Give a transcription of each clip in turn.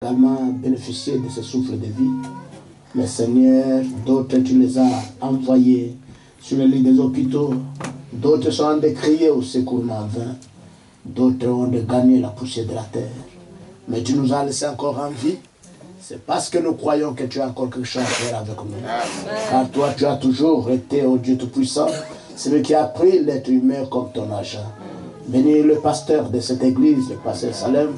également bénéficié de ce souffle de vie. Le Seigneur, d'autres tu les as envoyés sur les lits des hôpitaux, d'autres sont décriés au secourement en vain, d'autres ont gagné la poussière de la terre. Mais tu nous as laissé encore en vie. C'est parce que nous croyons que tu as encore quelque chose à faire avec nous. Car toi, tu as toujours été, ô Dieu Tout-Puissant, celui qui a pris l'être humain comme ton agent. Bénis le pasteur de cette église, le pasteur Salem.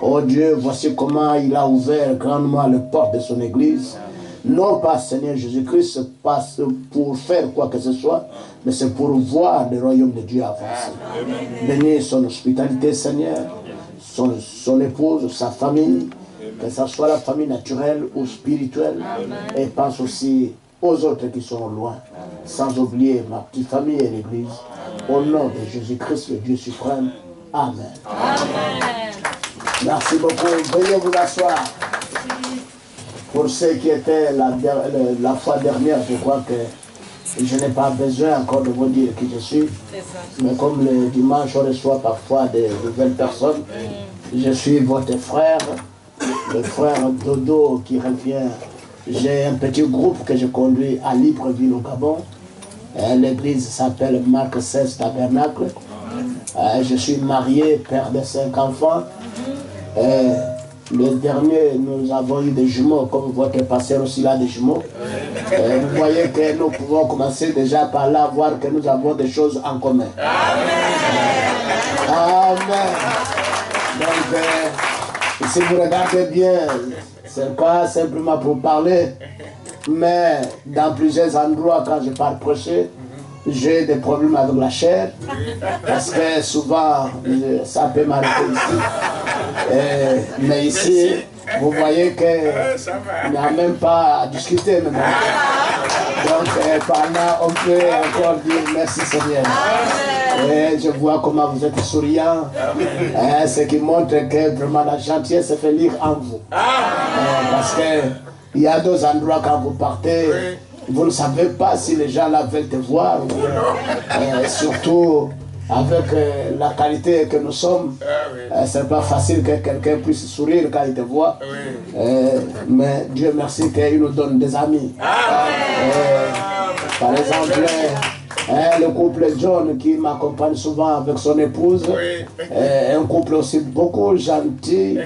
Oh Dieu, voici comment il a ouvert grandement les portes de son église. Non pas, Seigneur Jésus-Christ, pas pour faire quoi que ce soit, mais c'est pour voir le royaume de Dieu avancer. Bénis son hospitalité, Seigneur, son épouse, sa famille, que ce soit la famille naturelle ou spirituelle. Et pense aussi aux autres qui sont loin, sans oublier ma petite famille et l'église. Au nom de Jésus-Christ, le Dieu suprême. Amen. Amen. Merci beaucoup. Veuillez vous asseoir. Pour ceux qui étaient la fois dernière, je crois que je n'ai pas besoin encore de vous dire qui je suis. Mais comme le dimanche, on reçoit parfois de nouvelles personnes, je suis votre frère, le frère Dodo qui revient. J'ai un petit groupe que je conduis à Libreville au Gabon. L'église s'appelle Marc XVI Tabernacle. Je suis marié, père de 5 enfants. Le dernier, nous avons eu des jumeaux, comme votre pasteur aussi a des jumeaux. Vous voyez que nous pouvons commencer déjà par là, voir que nous avons des choses en commun. Amen. Donc, si vous regardez bien, c'est pas simplement pour parler, mais dans plusieurs endroits, quand je pars prêcher, j'ai des problèmes avec la chair, parce que souvent, ça peut m'arrêter ici. Mais ici, vous voyez qu'il n'y a même pas à discuter maintenant. Donc, par là, on peut encore dire merci Seigneur. Et je vois comment vous êtes souriant, ce qui montre que vraiment la gentillesse fait lire en vous. Parce qu'il y a d'autres endroits quand vous partez, vous ne savez pas si les gens là veulent te voir, surtout avec la qualité que nous sommes, c'est pas facile que quelqu'un puisse sourire quand il te voit. Mais Dieu merci qu'il nous donne des amis. Par exemple, le couple John qui m'accompagne souvent avec son épouse, un couple aussi beaucoup gentil.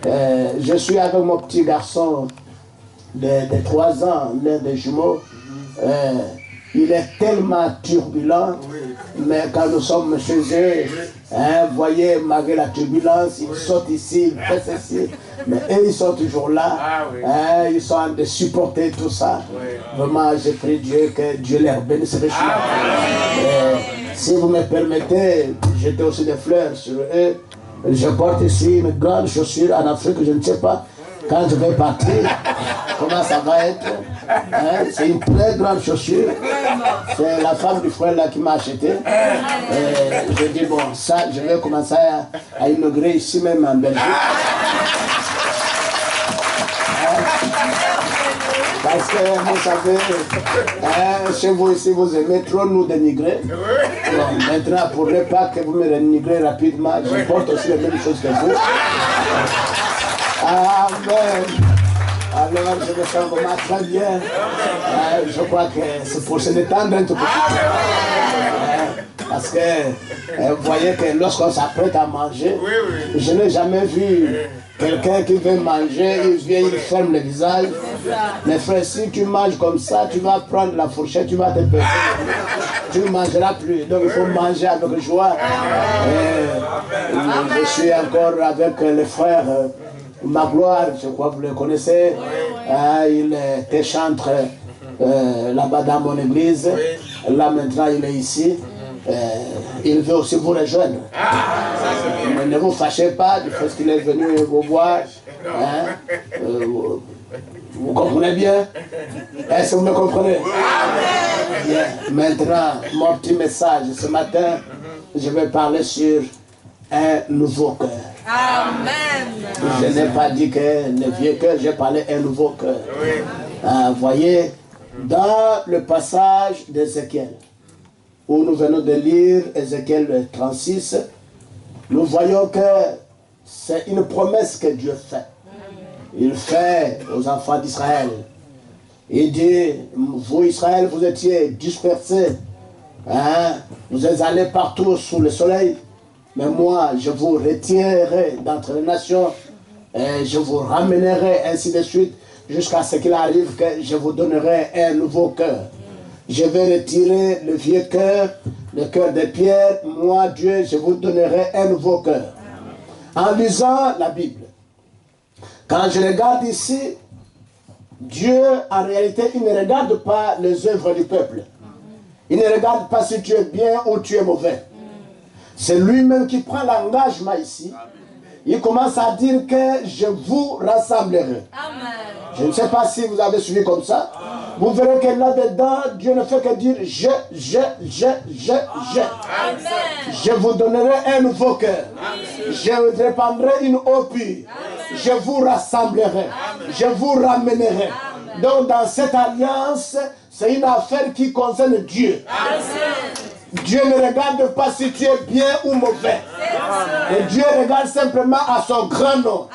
Je suis avec mon petit garçon de 3 ans, l'un des jumeaux. Il est tellement turbulent, mais quand nous sommes chez eux, vous voyez, malgré la turbulence, ils sautent ici, ils font ceci, mais eux, ils sont toujours là, ils sont en train de supporter tout ça. Vraiment, je prie Dieu que Dieu les bénisse richement. Si vous me permettez, jeter aussi des fleurs sur eux. Je porte ici une grande chaussure en Afrique, je ne sais pas. Quand je vais partir, comment ça va être? C'est une très grande chaussure. C'est la femme du frère là qui m'a acheté. Je dis bon, ça, je vais commencer à inaugurer ici même en Belgique. Parce que vous savez, chez vous ici, vous aimez trop nous dénigrer. Bon, maintenant, pour ne pas que vous me dénigrez rapidement, je porte aussi les mêmes choses que vous. Amen. Alors, je me sens vraiment très bien. Je crois que c'est pour se détendre un tout petit peu. Parce que vous voyez que lorsqu'on s'apprête à manger, je n'ai jamais vu quelqu'un qui veut manger, il vient, il ferme le visage. Mais frère, si tu manges comme ça, tu vas prendre la fourchette, tu vas te peser. Tu ne mangeras plus. Donc il faut manger avec joie. Je suis encore avec les frères Magloire, je crois que vous le connaissez. Il était chantre là-bas dans mon église. Là maintenant il est ici. Il veut aussi vous rejoindre. Mais ne vous fâchez pas du fait qu'il est venu vous voir. Vous comprenez bien? Est-ce que vous me comprenez? Bien. Maintenant, mon petit message ce matin, je vais parler sur un nouveau cœur. Amen. Je n'ai pas dit que le vieux cœur, j'ai parlé un nouveau cœur. Vous voyez, dans le passage d'Ézéchiel, où nous venons de lire Ézéchiel 36, nous voyons que c'est une promesse que Dieu fait. il fait aux enfants d'Israël. Il dit, vous Israël, vous étiez dispersés, hein? Vous êtes allés partout sous le soleil, mais moi, je vous retirerai d'entre les nations, et je vous ramènerai ainsi de suite, jusqu'à ce qu'il arrive que je vous donnerai un nouveau cœur. Je vais retirer le vieux cœur, le cœur de pierre. Moi, Dieu, je vous donnerai un nouveau cœur. En lisant la Bible, quand je regarde ici, Dieu, en réalité, il ne regarde pas les œuvres du peuple. Il ne regarde pas si tu es bien ou tu es mauvais. C'est lui-même qui prend l'engagement ici. Il commence à dire que je vous rassemblerai. Amen. Je ne sais pas si vous avez suivi comme ça. Vous verrez que là-dedans, Dieu ne fait que dire je. Amen. Je vous donnerai un nouveau cœur. Je répandrai une eau pure. Je vous rassemblerai. Amen. Je vous ramènerai. Amen. Donc dans cette alliance, c'est une affaire qui concerne Dieu. Amen. Dieu ne regarde pas si tu es bien ou mauvais. Et Dieu regarde simplement à son grand nom.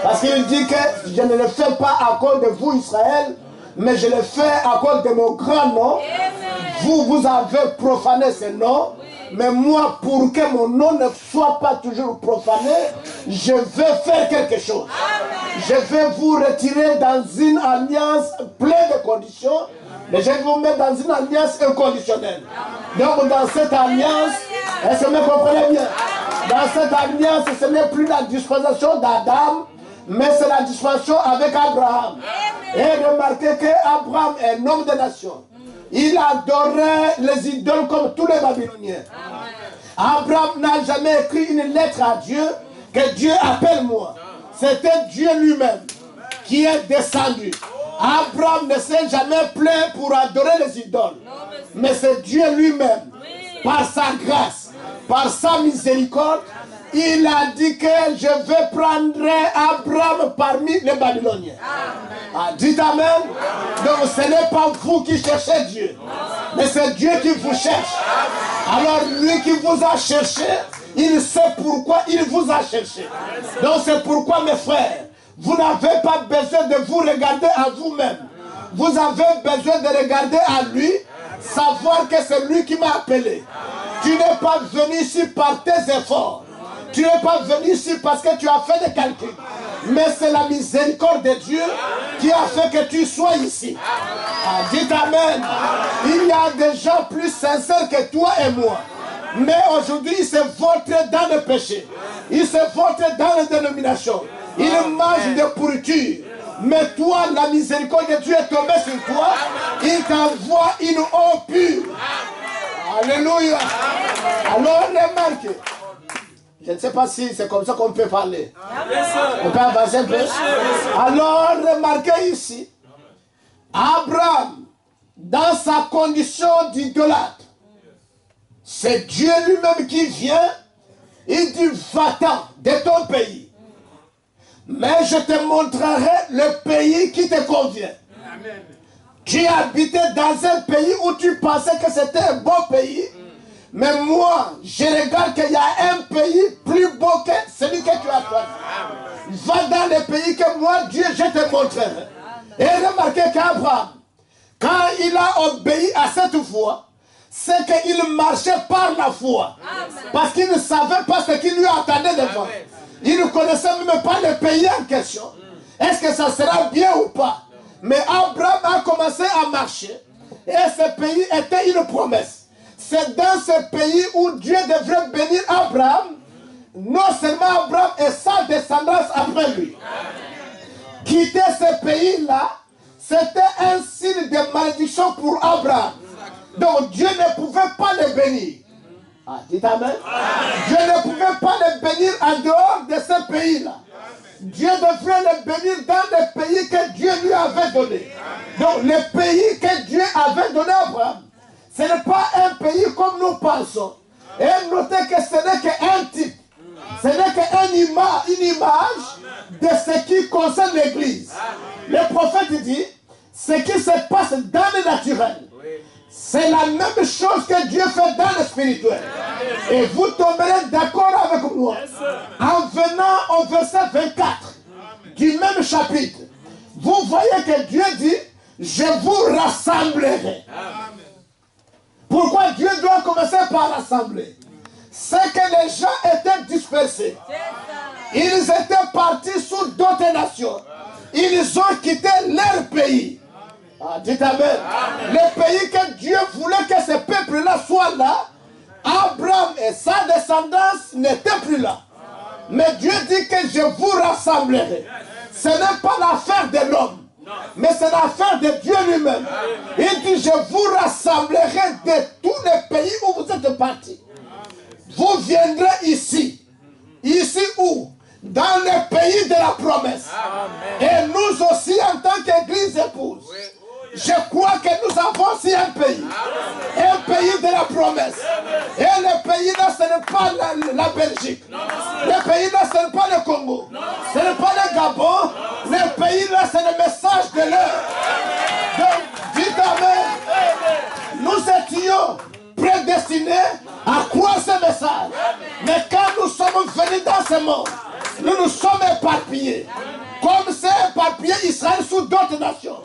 Parce qu'il dit que je ne le fais pas à cause de vous, Israël, mais je le fais à cause de mon grand nom. Vous avez profané ce nom. Mais moi, pour que mon nom ne soit pas toujours profané, je vais faire quelque chose. Je vais vous retirer dans une alliance pleine de conditions. Mais je vais vous mettre dans une alliance inconditionnelle. Donc dans cette alliance, est-ce que vous me comprenez bien? Dans cette alliance, ce n'est plus la dispensation d'Adam, mais c'est la dispensation avec Abraham. Et remarquez qu'Abraham est un homme de nation. Il adorait les idoles comme tous les Babyloniens. Abraham n'a jamais écrit une lettre à Dieu que Dieu appelle-moi. C'était Dieu lui-même qui est descendu. Abraham ne s'est jamais plaint pour adorer les idoles. Mais c'est Dieu lui-même, par sa grâce, par sa miséricorde, il a dit que je vais prendre Abraham parmi les Babyloniens. Ah, dites Amen. Donc ce n'est pas vous qui cherchez Dieu, mais c'est Dieu qui vous cherche. Alors lui qui vous a cherché, il sait pourquoi il vous a cherché. Donc c'est pourquoi mes frères, vous n'avez pas besoin de vous regarder à vous-même. Vous avez besoin de regarder à lui, savoir que c'est lui qui m'a appelé. Tu n'es pas venu ici par tes efforts. Tu n'es pas venu ici parce que tu as fait des calculs. Mais c'est la miséricorde de Dieu qui a fait que tu sois ici. Ah, dites Amen. Il y a des gens plus sincères que toi et moi. Mais aujourd'hui, ils se vautrent dans le péché. Ils se vautrent dans les dénominations. Ils mangent de pourriture. Mais toi, la miséricorde de Dieu est tombée sur toi. Il t'envoie une eau pure. Alléluia. Alors remarquez. Je ne sais pas si c'est comme ça qu'on peut parler. On peut avancer un peu. Alors remarquez ici. Abraham, dans sa condition d'idolâtre, c'est Dieu lui-même qui vient. Il dit, va-t'en de ton pays. Mais je te montrerai le pays qui te convient. Amen. Tu habitais dans un pays où tu pensais que c'était un beau pays. Mais moi, je regarde qu'il y a un pays plus beau que celui que tu as choisi. Va dans le pays que moi, Dieu, je te montrerai. Et remarquez qu'Abraham, quand il a obéi à cette foi, c'est qu'il marchait par la foi. Parce qu'il ne savait pas ce qui lui attendait devant. Il ne connaissait même pas le pays en question. Est-ce que ça sera bien ou pas? Mais Abraham a commencé à marcher. Et ce pays était une promesse. C'est dans ce pays où Dieu devrait bénir Abraham. Non seulement Abraham et sa descendance après lui. Quitter ce pays-là, c'était un signe de malédiction pour Abraham. Donc Dieu ne pouvait pas le bénir. Ah, dites Amen. Dieu ne pouvait pas le bénir en dehors de ce pays-là. Dieu devrait le bénir dans le pays que Dieu lui avait donné. Donc le pays que Dieu avait donné à Abraham, ce n'est pas un pays comme nous pensons. Et notez que ce n'est qu'un type. Ce n'est qu'une image de ce qui concerne l'Église. Le prophète dit, ce qui se passe dans le naturel, c'est la même chose que Dieu fait dans le spirituel. Et vous tomberez d'accord avec moi. En venant au verset 24 du même chapitre, vous voyez que Dieu dit, je vous rassemblerai. Pourquoi Dieu doit commencer par rassembler? C'est que les gens étaient dispersés. Ils étaient partis sous d'autres nations. Ils ont quitté leur pays. Ah, dites amen. Le pays que Dieu voulait que ce peuple-là soit là, Abraham et sa descendance n'étaient plus là. Mais Dieu dit que je vous rassemblerai. Ce n'est pas l'affaire de l'homme, mais c'est l'affaire de Dieu lui-même. Il dit, je vous rassemblerai de tous les pays où vous êtes partis. Vous viendrez ici. Ici où? Dans le pays de la promesse. Et nous aussi, en tant qu'Église épouse, je crois que nous avons aussi un pays. Un pays de la promesse. Et le pays là, ce n'est pas la Belgique. Le pays là, ce n'est pas le Congo. Ce n'est pas le Gabon. Le pays là, c'est le message de l'heure. Donc, dites amen. Nous étions prédestinés à croire ce message. Mais quand nous sommes venus dans ce monde, nous nous sommes éparpillés. Comme c'est éparpillé Israël sous d'autres nations.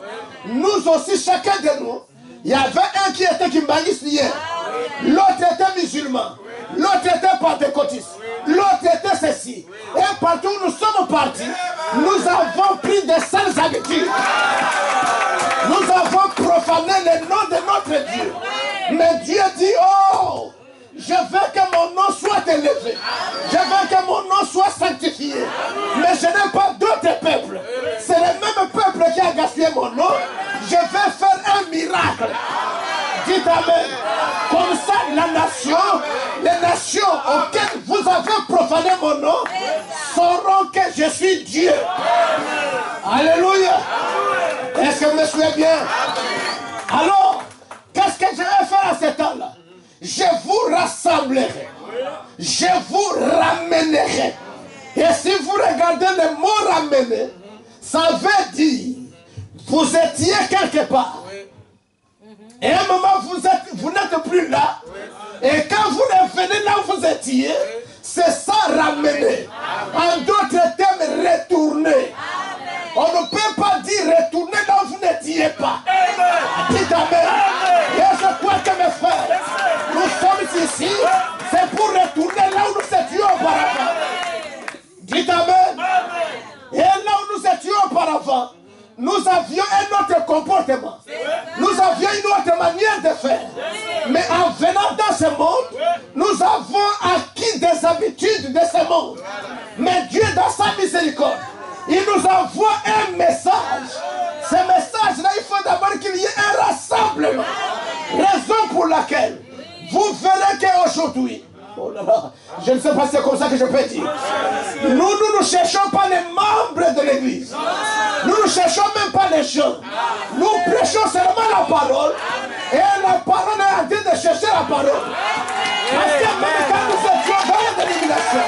Nous aussi, chacun de nous, il y avait un qui était kimbaniste hier. L'autre était musulman. L'autre était pentecôtiste. L'autre était ceci. Et partout où nous sommes partis, nous avons pris des sales habitudes. Nous avons profané le nom de notre Dieu. Mais Dieu dit, oh, je veux que mon nom soit élevé. Je veux que mon nom soit sanctifié. Mais je n'ai pas d'autres peuples. C'est le même peuple qui a gaspillé mon nom. Je vais faire un miracle. Dites amen. Comme ça, les nations auxquelles vous avez profané mon nom sauront que je suis Dieu. Alléluia. Est-ce que vous me suivez bien? Alors, qu'est-ce que je vais faire à ce temps-là? Je vous rassemblerai. Je vous ramènerai. Et si vous regardez le mot ramener, ça veut dire, vous étiez quelque part. Et à un moment, vous n'êtes plus là. Et quand vous revenez là où vous étiez, c'est ça ramener. En d'autres termes, retourner. On ne peut pas dire retourner là où vous n'étiez pas. Dites amen. Et je crois que mes frères, nous sommes ici, c'est pour retourner là où nous étions auparavant. Dites amen. Et là où nous étions auparavant, nous avions un autre comportement. Nous avions une autre manière de faire. Mais en venant dans ce monde, nous avons acquis des habitudes de ce monde. Mais Dieu, dans sa miséricorde, il nous envoie un message. Ce message-là, il faut d'abord qu'il y ait un rassemblement. Raison pour laquelle vous verrez qu'aujourd'hui, oh là là, je ne sais pas si c'est comme ça que je peux dire. Nous ne cherchons pas les membres de l'église. Nous ne cherchons même pas les gens. Nous prêchons seulement la parole. Et la parole est en train de chercher la parole. Parce que même quand nous étions dans l'élimination,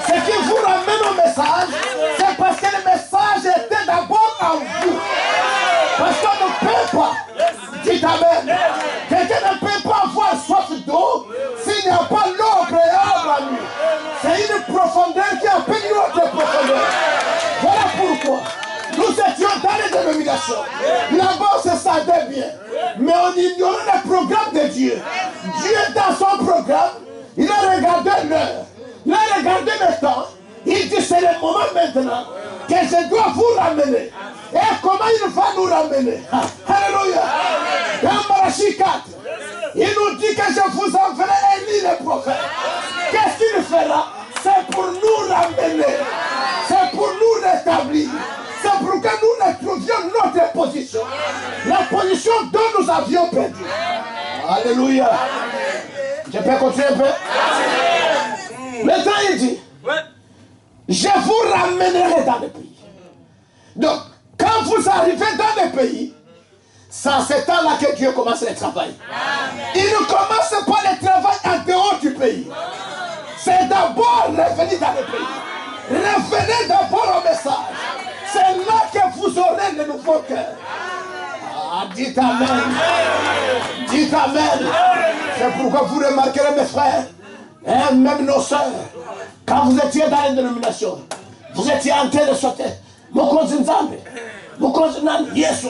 ce qui vous ramène au message, c'est parce que le message était d'abord en vous. Parce qu'on ne peut pas. Dites amen. Quelqu'un ne peut pas avoir soif d'eau s'il n'y a pas l'eau préalable à lui. C'est une profondeur qui appelle une autre profondeur. Voilà pourquoi nous étions dans les dénominations. Là-bas, on se sentait bien. Mais on ignorait le programme de Dieu. Dieu, dans son programme, il a regardé l'heure. Il a regardé le temps. Il dit, c'est le moment maintenant que je dois vous ramener. Et comment il va nous ramener? Alléluia. Dans Malachie 4, il nous dit que je vous enverrai Élie le prophète. Qu'est-ce qu'il fera? C'est pour nous ramener. C'est pour nous rétablir. C'est pour que nous retrouvions notre position. La position dont nous avions perdu. Alléluia. Je peux continuer un peu? Maintenant il dit, je vous ramènerai dans le pays. Donc, quand vous arrivez dans le pays, c'est à ce temps-là que Dieu commence le travail. Il ne commence pas le travail en dehors du pays. C'est d'abord revenir dans le pays. Revenez d'abord au message. C'est là que vous aurez le nouveau cœur. Ah, dites amen. Dites amen. C'est pourquoi vous remarquerez, mes frères, et même nos sœurs, quand vous étiez dans les dénominations, Vous étiez en train de sauter. Mokonzinzambe. Mokonzinani, Yesu.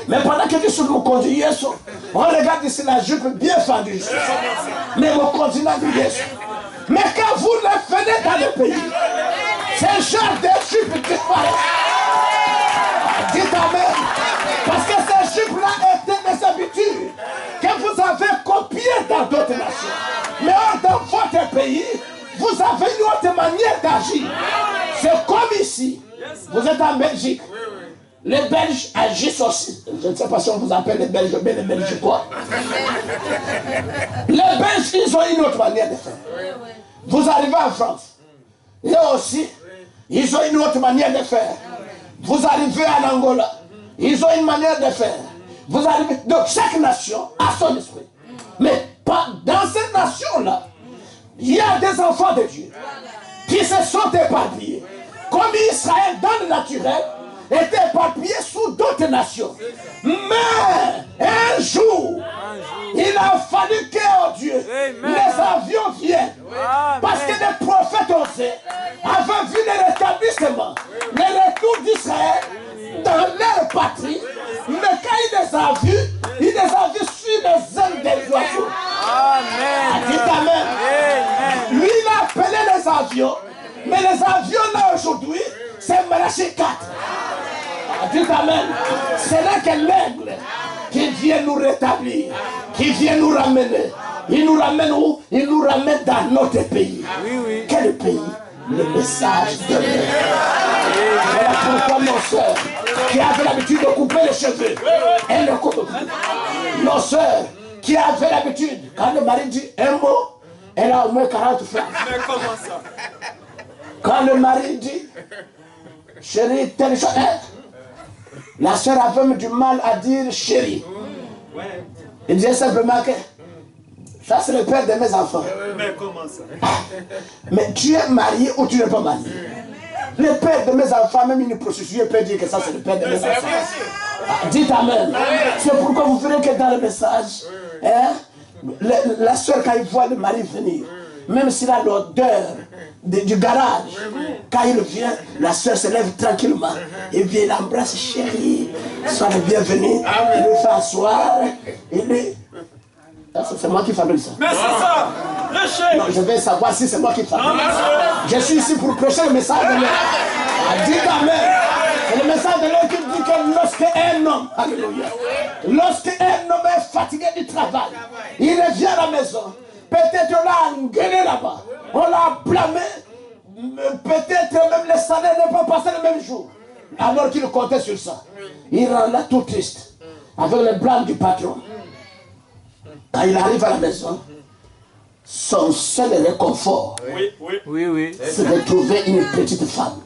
Mais pendant que tu sautes Mokonzi Yesu, on regarde ici la jupe bien fendue. Mais Mokonzinani, Yesu. Mais quand vous le venez dans le pays, c'est genre de jupe disparaissent. Dites Amen. Parce que ces jupes-là étaient des habitudes que vous avez copiées dans d'autres nations. Mais dans votre pays, vous avez une autre manière d'agir. C'est comme ici. Vous êtes en Belgique. Les Belges agissent aussi. Je ne sais pas si on vous appelle les Belges, mais les Belges quoi. Les Belges, ils ont une autre manière de faire. Vous arrivez en France. Et aussi, ils ont une autre manière de faire. Vous arrivez en Angola. Ils ont une manière de faire. Vous arrivez. Donc chaque nation a son esprit. Mais dans cette nation-là, il y a des enfants de Dieu qui se sont éparpillés. Comme Israël dans le naturel était éparpillé sous d'autres nations. Mais un jour, il a fallu que oh Dieu, les avions viennent. Parce que les prophètes aussi avaient vu le rétablissement, le retour d'Israël dans leur patrie. Mais quand il les a vus, il les a vus sur les ailes des oiseaux. Amen. Dites Amen. Lui, il a appelé les avions. Mais les avions là aujourd'hui, c'est Malachie 4. Dites Amen. C'est là que l'aigle qui vient nous rétablir, qui vient nous ramener. Il nous ramène où? Il nous ramène dans notre pays. Oui. Quel pays? Le message de Dieu. Voilà pourquoi nos soeurs qui avaient l'habitude de couper les cheveux, elles ne coupent plus. Nos soeurs qui avaient l'habitude, quand le mari dit un mot, elle a au moins 40 francs. Mais comment ça? Quand le mari dit, chérie, telle chose, la soeur avait même du mal à dire chérie. Il disait simplement que ça c'est le père de mes enfants. Mais comment ça? Mais tu es marié ou tu n'es pas marié? Le père de mes enfants, même une prostituée peut dire que ça c'est le père de mes enfants. Dites Amen. C'est pourquoi vous verrez que dans le message, la soeur quand il voit le mari venir, même s'il a l'odeur du garage, quand il vient, la soeur se lève tranquillement. Il vient, il embrasse, chérie, sois le bienvenu. Il lui fait asseoir. C'est moi qui fabrique ça. Mais c'est ça, le chef. Non, je vais savoir si c'est moi qui fabrique. Je suis ici pour prêcher le message de l'homme. Dites Amen. C'est le message de l'homme qui dit que lorsqu'un homme, alléluia, lorsqu'un homme est fatigué du travail, il revient à la maison. Peut-être on l'a engueulé là-bas, on l'a blâmé, peut-être même le salaire n'est pas passé le même jour. Alors qu'il comptait sur ça, il rend là tout triste, avec le blâme du patron. Quand il arrive à la maison, son seul réconfort, c'est de trouver une petite femme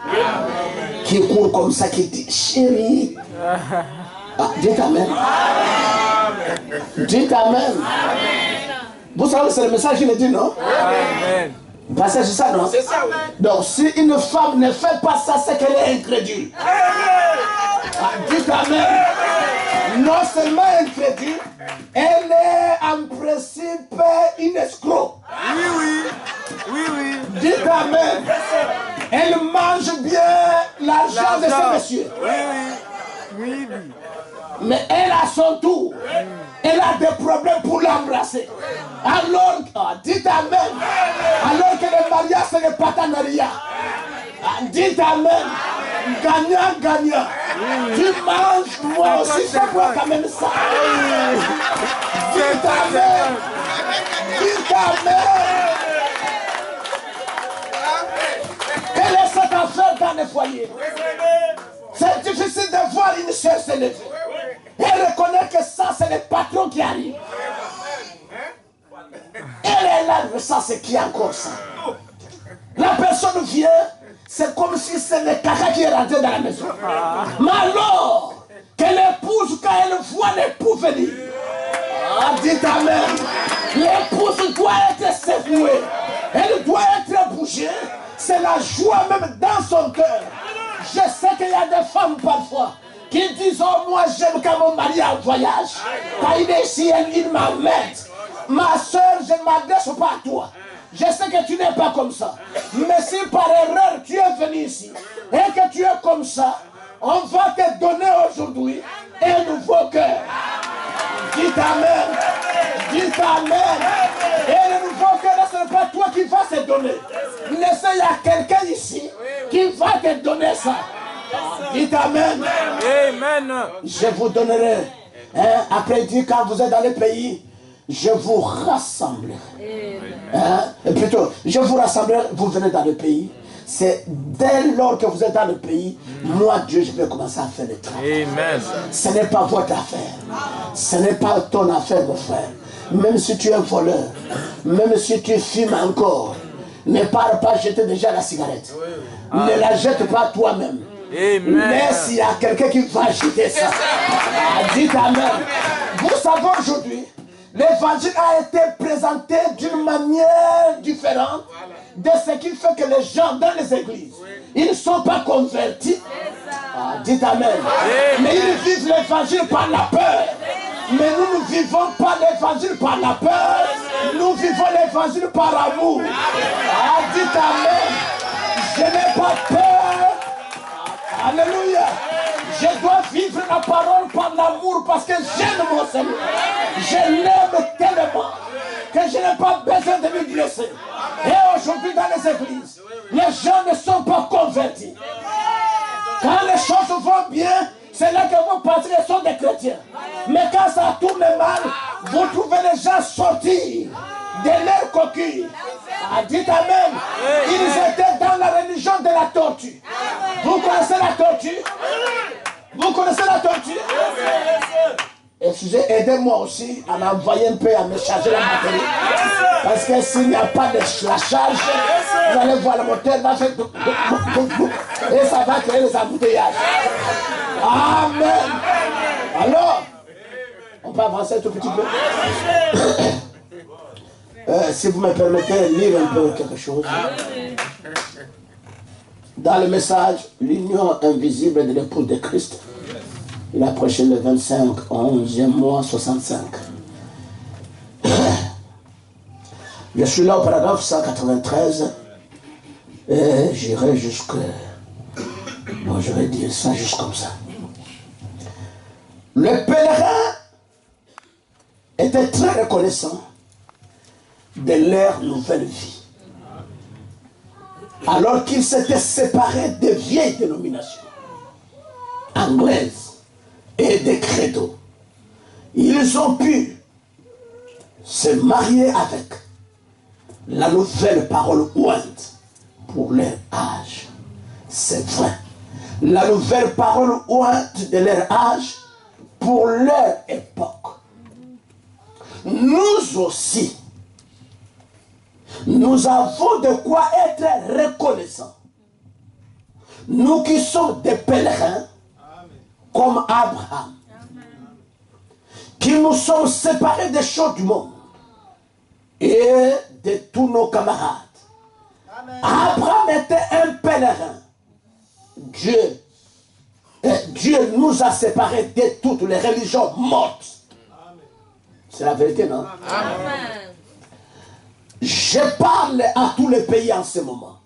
qui court comme ça, qui dit chérie. Dites Amen. Dites Amen. Vous savez, c'est le message qu'il dit, non? Amen. Parce que c'est ça, non? C'est ça, oui. Donc, si une femme ne fait pas ça, c'est qu'elle est incrédule. Dites Amen. Non seulement incrédule, elle est en principe une escroc. Oui. Dites Amen. Elle mange bien l'argent de ce monsieur. Oui. Mais elle a son tour. Elle a des problèmes pour l'embrasser. Alors, dites Amen. Alors que le mariage c'est le partenariat. Dites Amen. Gagnant. Tu manges, moi aussi je bois quand même ça. Dites Amen. Dites Amen. Quelle est cette affaire dans les foyers? C'est difficile de voir une sœur se lever. Elle reconnaît que ça, c'est le patron qui arrive. Elle est là, mais ça, c'est qui encore ça? La personne vient, c'est comme si c'est le caca qui est rentré dans la maison. Mais alors, que l'épouse, quand elle voit l'époux venir, dites Amen, l'épouse doit être secouée. Elle doit être bougée. C'est la joie même dans son cœur. Je sais qu'il y a des femmes parfois qui disent, oh moi j'aime quand mon mari est en voyage. Quand il est ici, il m'emmène. Ma soeur, je ne m'adresse pas à toi. Je sais que tu n'es pas comme ça. Mais si par erreur tu es venu ici et que tu es comme ça, on va te donner aujourd'hui un nouveau cœur. Dites Amen. Dites Amen. Et le nouveau cœur, ce n'est pas toi qui vas se donner. Laissez, il y a quelqu'un ici qui va te donner ça. Dites Amen. Amen. Je vous donnerai. Après dit, quand vous êtes dans le pays, je vous rassemblerai. Plutôt, je vous rassemblerai, vous venez dans le pays. C'est dès lors que vous êtes dans le pays, moi Dieu, je vais commencer à faire le travail. Amen. Ce n'est pas votre affaire. Ce n'est pas ton affaire, mon frère. Même si tu es un voleur, même si tu fumes encore, ne pars pas jeter déjà la cigarette. Ne la jette pas toi-même. Amen. Mais s'il y a quelqu'un qui va jeter ça, dites Amen. Vous savez aujourd'hui, l'évangile a été présenté d'une manière différente de ce qui fait que les gens dans les églises, ils ne sont pas convertis. Dites Amen. Mais ils vivent l'évangile par la peur. Mais nous ne vivons pas l'évangile par la peur. Nous vivons l'évangile par amour. Dites Amen. Je n'ai pas peur. Alléluia. Je dois vivre la parole par l'amour parce que j'aime mon Seigneur. Je l'aime tellement que je n'ai pas besoin de me blesser. Et aujourd'hui dans les églises, les gens ne sont pas convertis. Quand les choses vont bien, c'est là que vous pensez qu'ils sont des chrétiens. Mais quand ça tourne mal, vous trouvez les gens sortir de leur coquille. Dites Amen. Ils étaient dans la religion de la tortue. Vous connaissez la tortue? Vous connaissez la tortue? Excusez, aidez-moi aussi à m'envoyer un peu à me charger la batterie. Parce que s'il n'y a pas de la charge, vous allez voir le moteur va faire et ça va créer des embouteillages. Amen. Alors, on peut avancer un tout petit peu. Si vous me permettez, lire un peu quelque chose. Dans le message, l'union invisible de l'épouse de Christ. Il a prêché le 25, 11e mois 65. Je suis là au paragraphe 193 et j'irai jusque... Bon, je vais dire ça juste comme ça. Le pèlerin était très reconnaissant de leur nouvelle vie. Alors qu'ils s'étaient séparés des vieilles dénominations anglaises et des credos, ils ont pu se marier avec la nouvelle parole ointe pour leur âge. C'est vrai. La nouvelle parole ointe de leur âge pour leur époque. Nous aussi, nous avons de quoi être reconnaissants. Nous qui sommes des pèlerins, comme Abraham, qui nous sommes séparés des choses du monde et de tous nos camarades. Abraham était un pèlerin. Dieu nous a séparés de toutes les religions mortes. C'est la vérité, non? Amen. Je parle à tous les pays en ce moment.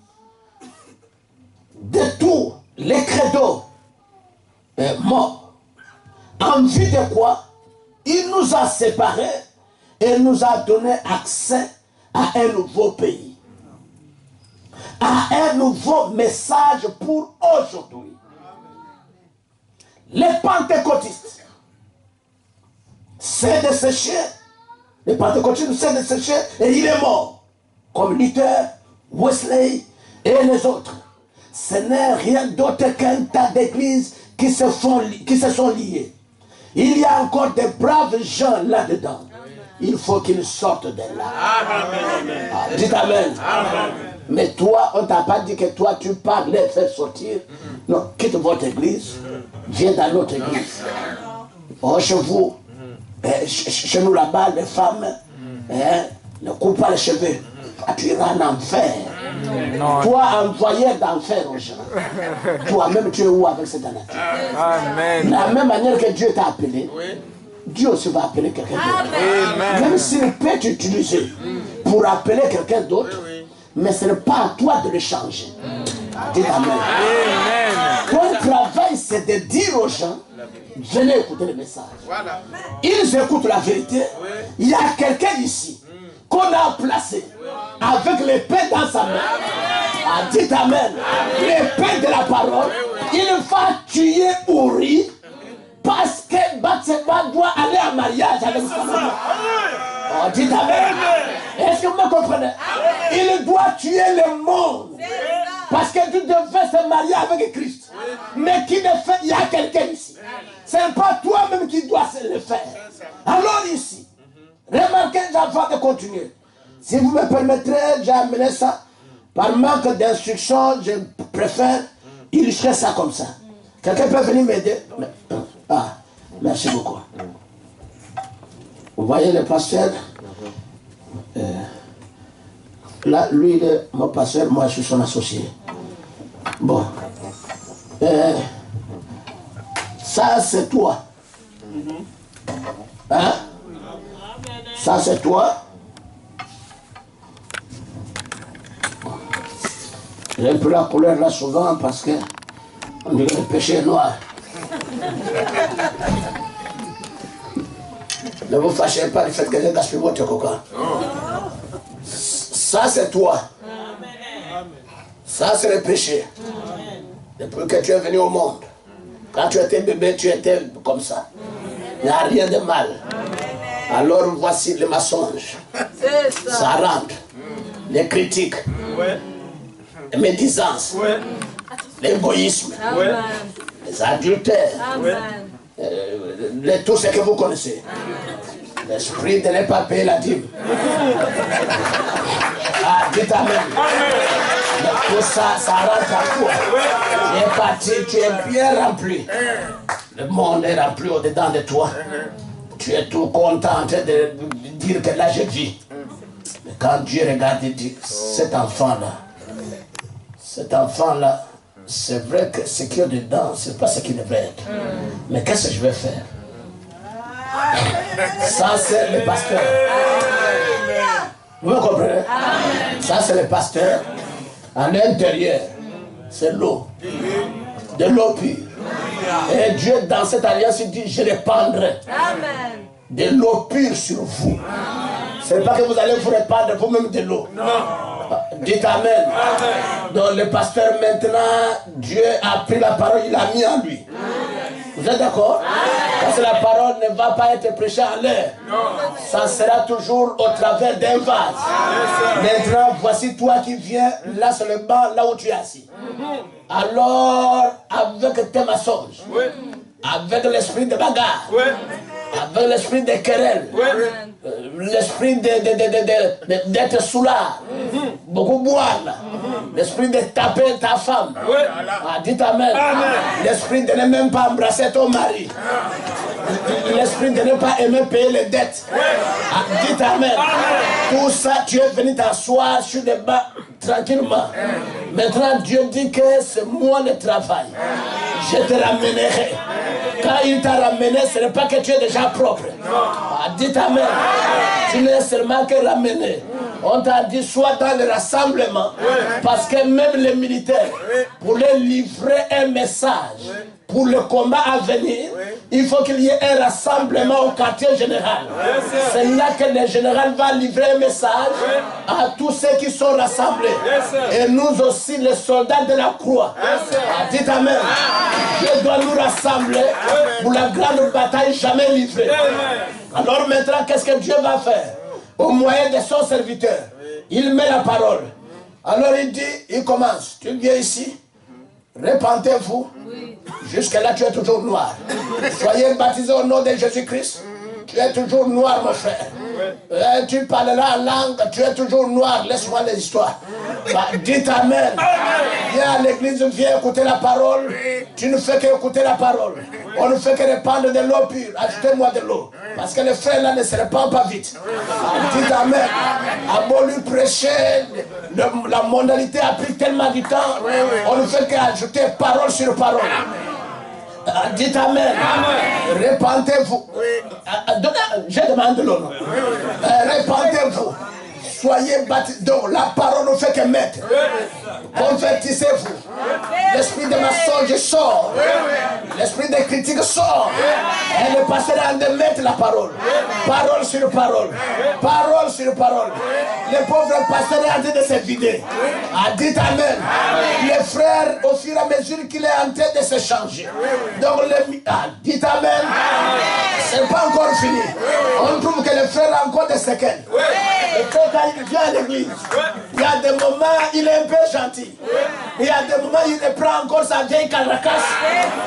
De tous les credos morts. En vue de quoi? Il nous a séparés et nous a donné accès à un nouveau pays. À un nouveau message pour aujourd'hui. Les pentecôtistes, c'est desséché. Les pentecôtistes, c'est desséché et il est mort. Comme Luther, Wesley et les autres. Ce n'est rien d'autre qu'un tas d'églises qui se sont liées. Il y a encore des braves gens là-dedans. Il faut qu'ils sortent de là. Amen. Dites Amen. Amen. Mais toi, on ne t'a pas dit que toi, tu parles les faire sortir. Non, quitte votre église. Viens dans notre église. Oh, chez vous, chez nous là-bas, les femmes, ne coupent pas les cheveux. Tu iras en enfer. Non. Toi, envoyé d'enfer aux gens. Toi-même, tu es où avec cette nature? Amen. De la même manière que Dieu t'a appelé, oui. Dieu aussi va appeler quelqu'un d'autre. Même s'il peut t'utiliser, pour appeler quelqu'un d'autre, mais ce n'est pas à toi de le changer. Dites Amen. Ton travail, c'est de dire aux gens, venez écouter le message. Ils écoutent la vérité. Il y a quelqu'un ici qu'on a placé avec l'épée dans sa main. Dites Amen. L'épée de la parole, il va tuer Uri parce que Bathsheba doit aller en mariage avec Salomon. Dites Amen. Est-ce que vous me comprenez? Il doit tuer le monde. Parce que tu devais se marier avec Christ. Mais qui ne fait, il y a quelqu'un ici. Ce n'est pas toi-même qui dois le faire. Alors ici, remarquez avant de continuer. Si vous me permettrez, j'ai amené ça. Par manque d'instruction, je préfère illustrer ça comme ça. Quelqu'un peut venir m'aider? Ah, merci beaucoup. Vous voyez le pasteur? Là, lui, il est mon pasteur, moi, je suis son associé. Bon. Ça, c'est toi. Hein? Ça, c'est toi. J'ai pris la couleur là souvent parce que on dirait le péché est noir. Ne vous fâchez pas du fait que j'ai gaspillé votre coca. Ça, c'est toi. Ça, c'est le péché. Depuis que tu es venu au monde, quand tu étais bébé, tu étais comme ça. Il n'y a rien de mal. Alors voici les mensonges. Ça rentre. Les critiques. Les médisances. L'égoïsme. Les adultères. Tout ce que vous connaissez. L'esprit de ne pas payer la dîme. Dites Amen. Tout ça, ça rentre à toi. Tu es parti, tu es bien rempli. Le monde est rempli au-dedans de toi. Tu es tout content de dire que là je vis. Mais quand Dieu regarde et dit, cet enfant-là, c'est vrai que ce qu'il y a dedans, c'est pas ce qu'il devrait être. Mais qu'est-ce que je vais faire? Ça, c'est le pasteur. Vous me comprenez? Ça, c'est le pasteur. À l'intérieur, c'est l'eau. De l'eau pure. Et Dieu, dans cette alliance, il dit, je répandrai de l'eau pure sur vous. Ce n'est pas que vous allez vous répandre vous-même de l'eau. Dites Amen. Donc le pasteur maintenant, Dieu a pris la parole, il l'a mis en lui. Vous êtes d'accord? Parce que la parole ne va pas être prêchée en l'air. Ça sera toujours au travers d'un vase. Maintenant, voici toi qui viens là sur le banc, là où tu es assis. Alors, avec tes mensonges, avec l'esprit de bagarre, avec l'esprit de querelle, l'esprit d'être soulard, beaucoup boire, l'esprit de taper ta femme, dites Amen, l'esprit de ne même pas embrasser ton mari, l'esprit de ne pas aimer payer les dettes, dites Amen. Tout ça, tu es venu t'asseoir sur des bancs tranquillement. Maintenant, Dieu dit que c'est moi le travail. Je te ramènerai. Quand il t'a ramené, ce n'est pas que tu es déjà propre. Dites Amen. Tu n'es seulement que ramené. On t'a dit soit dans le rassemblement. Parce que même les militaires, pour leur livrer un message, pour le combat à venir, il faut qu'il y ait un rassemblement au quartier général. C'est là que le général va livrer un message à tous ceux qui sont rassemblés. Et nous aussi, les soldats de la croix. Dites Amen. Dieu doit nous rassembler pour la grande bataille jamais livrée. Alors maintenant, qu'est-ce que Dieu va faire? Au moyen de son serviteur, il met la parole. Alors il dit, il commence. Tu viens ici, répentez-vous. Jusque-là, tu es toujours noir. Soyez baptisés au nom de Jésus-Christ. Tu es toujours noir, mon frère. Tu parleras en langue, tu es toujours noir. Laisse-moi les histoires. Dites Amen. Viens à l'église, viens écouter la parole. Tu ne fais qu'écouter la parole. On ne fait que répandre de l'eau pure. Ajoutez-moi de l'eau. Parce que les frères là ne se répandent pas vite. Dites Amen. À beau lui prêcher, la mondialité a pris tellement de temps. On ne fait qu'ajouter parole sur parole. Dites Amen. Répandez-vous. Je demande l'eau. Répandez-vous. soyez baptisés. Donc la parole ne fait que mettre. Convertissez-vous. L'esprit de mensonge sort. L'esprit de critique sort. Et le pasteur a de mettre la parole. Parole sur parole. Parole sur parole. Le pauvre pasteur est en train de se vider. Dites Amen. Les frères, au fur et à mesure qu'il est en train de se changer. Donc, dites Amen. Ce n'est pas encore fini. On trouve que le frère a encore des séquelles. Le frère, quand il vient à l'église, il y a des moments, il est un peu gentil. Il y a des moments, il reprend encore sa vieille caracasse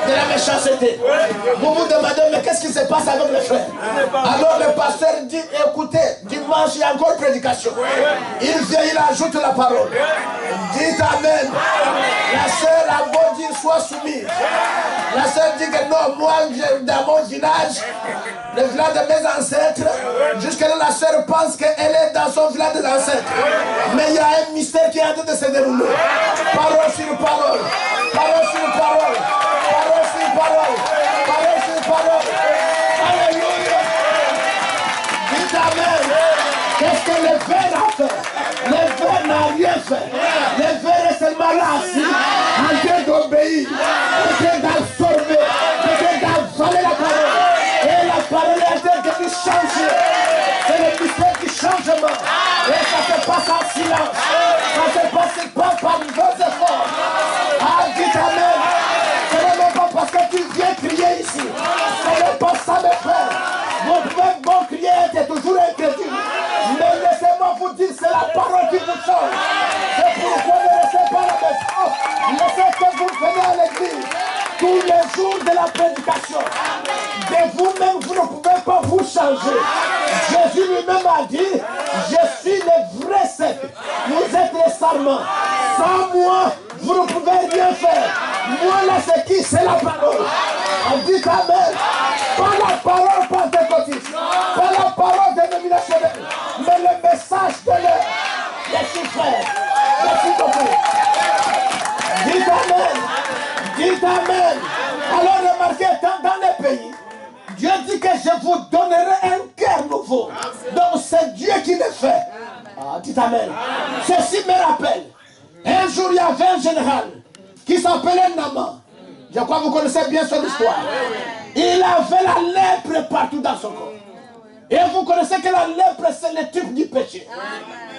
de la méchanceté. Vous vous demandez, mais qu'est-ce qui se passe avec le frère? Alors le pasteur dit, écoutez, dimanche, il y a encore prédication. Il vient, il ajoute la parole. Dites Amen. La sœur a beau dire, sois soumise. La sœur dit que non, moi, dans mon village, le village de mes ancêtres, jusque-là, la sœur pense qu'elle est dans son village des ancêtres. Mais il y a un mystère qui est en train de se dérouler. Parole sur parole. Parole sur parole. Parole sur parole. Parole sur parole. Alléluia. Dites Amen. Qu'est-ce que le Père a fait? Le Père n'a rien fait. Le Père est seulement là, assis, en train d'obéir, en train d'absorber, en train d'avaler la parole. Et la parole est en train de nous changer. C'est le mystère du changement. Et ça se passe en silence. Ça se passe pas par vos efforts. Dites Amen. Ce n'est même pas parce que tu viens crier ici. Ce n'est pas ça, mes frères. Vous pouvez bon crier, c'est toujours incrédule. Mais laissez-moi vous dire, c'est la parole qui vous change. C'est pourquoi ne laissez pas la maison. Laissez que vous venez à l'église tous les jours de la prédication. De vous-même, vous ne pouvez pas vous changer. Jésus lui-même a dit, je suis le vrai cep. Vous êtes les sarments. Sans moi, vous ne pouvez rien faire. Moi là, c'est qui? C'est la parole. On dit Amen. Pas la parole pentecôtiste. Pas la parole dénominationnelle. Mais le message de l'air. Merci frère. Merci beaucoup. Dites Amen. Dites Amen. Alors remarquez, dans les pays, Dieu dit que je vous donnerai un cœur nouveau. Donc c'est Dieu qui le fait. Dites Amen. Ceci me rappelle. Un jour, il y avait un général qui s'appelait Naaman. Je crois que vous connaissez bien son histoire. Il avait la lèpre partout dans son corps. Et vous connaissez que la lèpre, c'est le type du péché.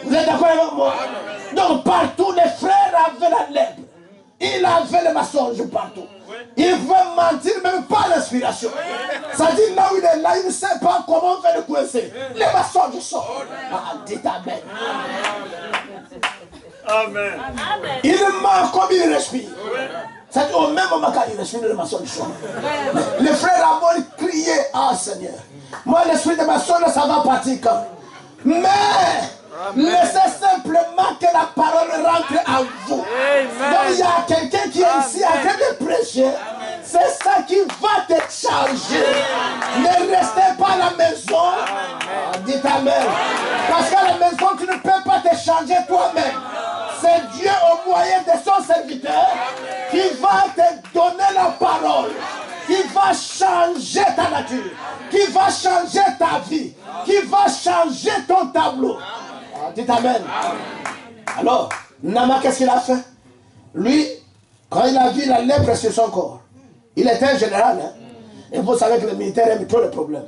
Vous êtes d'accord avec moi? Donc partout, les frères avaient la lèpre. Il avait le mensonge partout. Il pouvait mentir même pas l'inspiration. Ça dit là où il est là, il ne sait pas comment faire le coincer. Les mensonges sortent. Dites Amen. Amen. Il ment comme il respire. Ça dit au même moment quand il respire, le mensonge sort. Les frères à mort criaient, ah Seigneur, moi l'esprit de mensonge ça va partir quand. Mais laissez simplement que la parole rentre en vous. Donc il y a quelqu'un qui est ici en train de prêcher. C'est ça qui va te changer. Ne restez pas à la maison. Dites Amen. Parce qu'à la maison, tu ne peux pas te changer toi-même. C'est Dieu au moyen de son serviteur qui va te donner la parole, qui va changer ta nature, qui va changer ta vie, qui va changer ton tableau. Dites Amen. Alors, Naaman, qu'est-ce qu'il a fait? Lui, quand il a vu la lèpre sur son corps, il était un général. Hein? Et vous savez que le militaire aime trop les problèmes.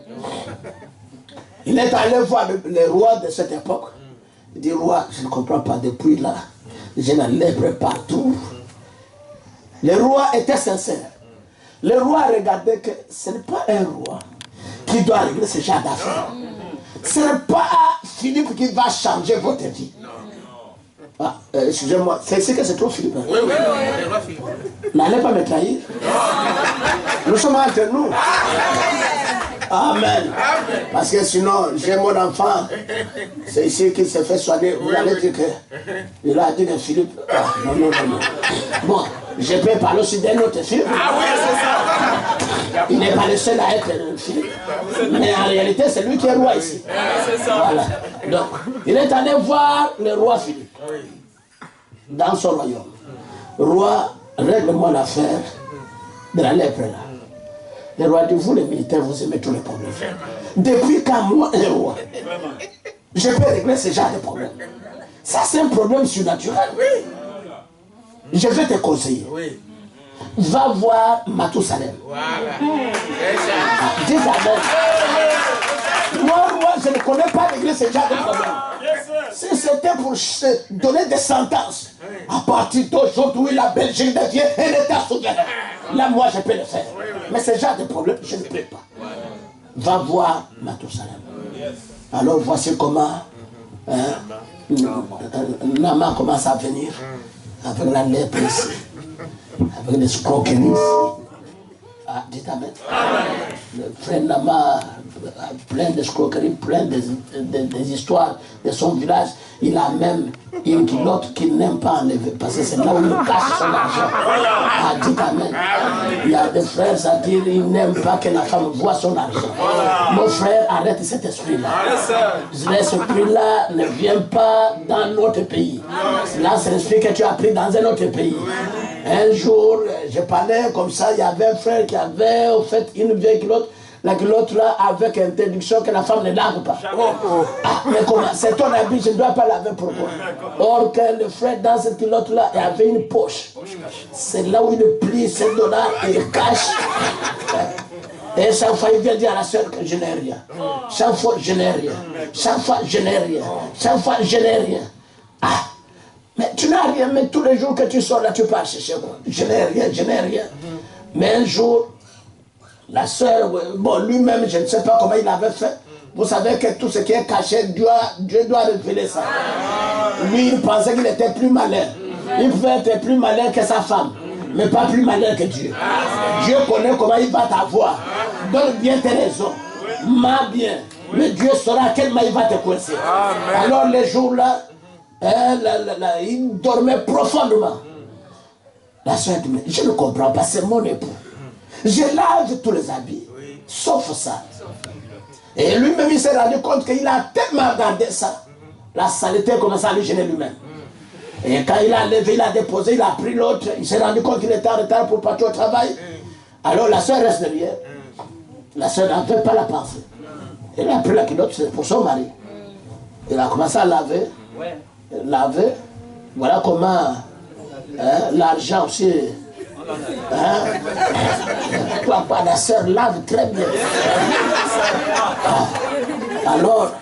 Il est allé voir le roi de cette époque. Il dit, roi, je ne comprends pas, depuis là, j'ai la lèpre partout. Le roi était sincère. Le roi regardait que ce n'est pas un roi qui doit régler ce genre d'affaires. Ce n'est pas Philippe qui va changer votre vie. Excusez-moi, c'est ici que c'est trop Philippe. Hein? Oui. N'allez pas me trahir. Nous sommes entre nous. Amen. Parce que sinon, j'ai mon enfant. C'est ici qu'il s'est fait soigner. Vous allez dire que. Il a dit que Philippe. Non. Bon, je peux parler aussi d'un autre Philippe. Ah oui, c'est ça. Il n'est pas le seul à être Philippe. Mais en réalité, c'est lui qui est roi ici. C'est ça. Voilà. Donc, il est allé voir le roi Philippe. Dans son royaume. Roi, règle-moi l'affaire de la lèpre là. Le roi dit, vous les militaires, vous aimez tous les problèmes. Depuis quand moi, un roi, Je peux régler ce genre de problème. Ça, c'est un problème surnaturel. Oui. Je vais te conseiller. Oui. Va voir Mathusalem. Voilà. Dis amen. Moi, je ne connais pas régler ce genre de problème. Si c'était pour donner des sentences, à partir d'aujourd'hui, la Belgique devient un État souverain. Là, moi, je peux le faire. Mais ce genre de problème, je ne peux pas. Va voir Mathusalem. Alors, voici comment Nama commence à venir avec la lèpre ici, avec les escroqueries ici. Ah, dites amen. Le frère Nama, plein d'escroqueries, plein des histoires de son village. Il a même une culotte qu'il n'aime pas enlever parce que c'est là où il cache son argent. Ah, dites amen. Il y a des frères à dire qu'ils n'aiment pas que la femme voit son argent. Mon frère, arrête cet esprit-là. Cet esprit-là ne vient pas dans notre pays. Là, c'est l'esprit que tu as pris dans un autre pays. Un jour, je parlais comme ça, il y avait un frère qui avait au fait une vieille culotte. La culotte là avec interdiction que la femme ne lave pas. Ah, mais comment? C'est ton habit, je ne dois pas laver pourquoi? Or que le frère dans cette culotte là, il avait une poche. C'est là où il plie ses dollars et il cache. Et chaque fois il vient dire à la soeur que je n'ai rien. Chaque fois je n'ai rien. Chaque fois je n'ai rien. Chaque fois je n'ai rien. Ah! Mais tu n'as rien, mais tous les jours que tu sors là, tu pars chercher quoi. Je n'ai rien, je n'ai rien. Mais un jour, la soeur, bon, lui-même, je ne sais pas comment il avait fait. Vous savez que tout ce qui est caché, Dieu doit révéler ça. Lui, il pensait qu'il était plus malin. Il pouvait être plus malin que sa femme, mais pas plus malin que Dieu. Dieu connaît comment il va t'avoir. Donne bien tes raisons. Mens bien. Mais Dieu saura à quel moment il va te coincer. Alors, les jours-là, il dormait profondément. La soeur dit, mais je ne comprends pas, c'est mon époux. Je lave tous les habits, sauf ça. Et lui-même, il s'est rendu compte qu'il a tellement gardé ça. La saleté commence à lui gêner lui-même. Et quand il a levé, il a déposé, il a pris l'autre, il s'est rendu compte qu'il était en retard pour partir au travail. Alors la soeur reste derrière. La soeur n'avait pas la pensée. Elle a pris la culotte pour son mari. Il a commencé à laver. Laver. Voilà comment l'argent aussi. Papa, la soeur lave très bien. Alors,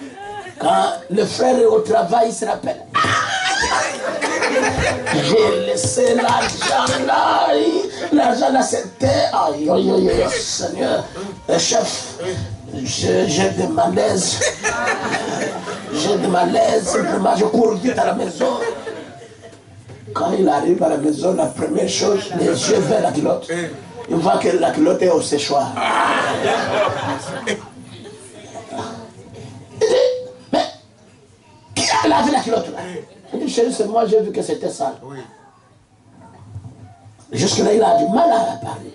quand le frère est au travail, il se rappelle. J'ai laissé l'argent là. L'argent là, c'était. Aïe, aïe, aïe, Seigneur. Chef, j'ai des malaises. J'ai des malaises. Vraiment, je cours vite à la maison. Quand il arrive à la maison, la première chose, les yeux vers la culotte. Il voit que la culotte est au séchoir. Il dit, mais qui a lavé la culotte là? Il dit, chérie, c'est moi, j'ai vu que c'était sale. Jusque-là, il a du mal à parler.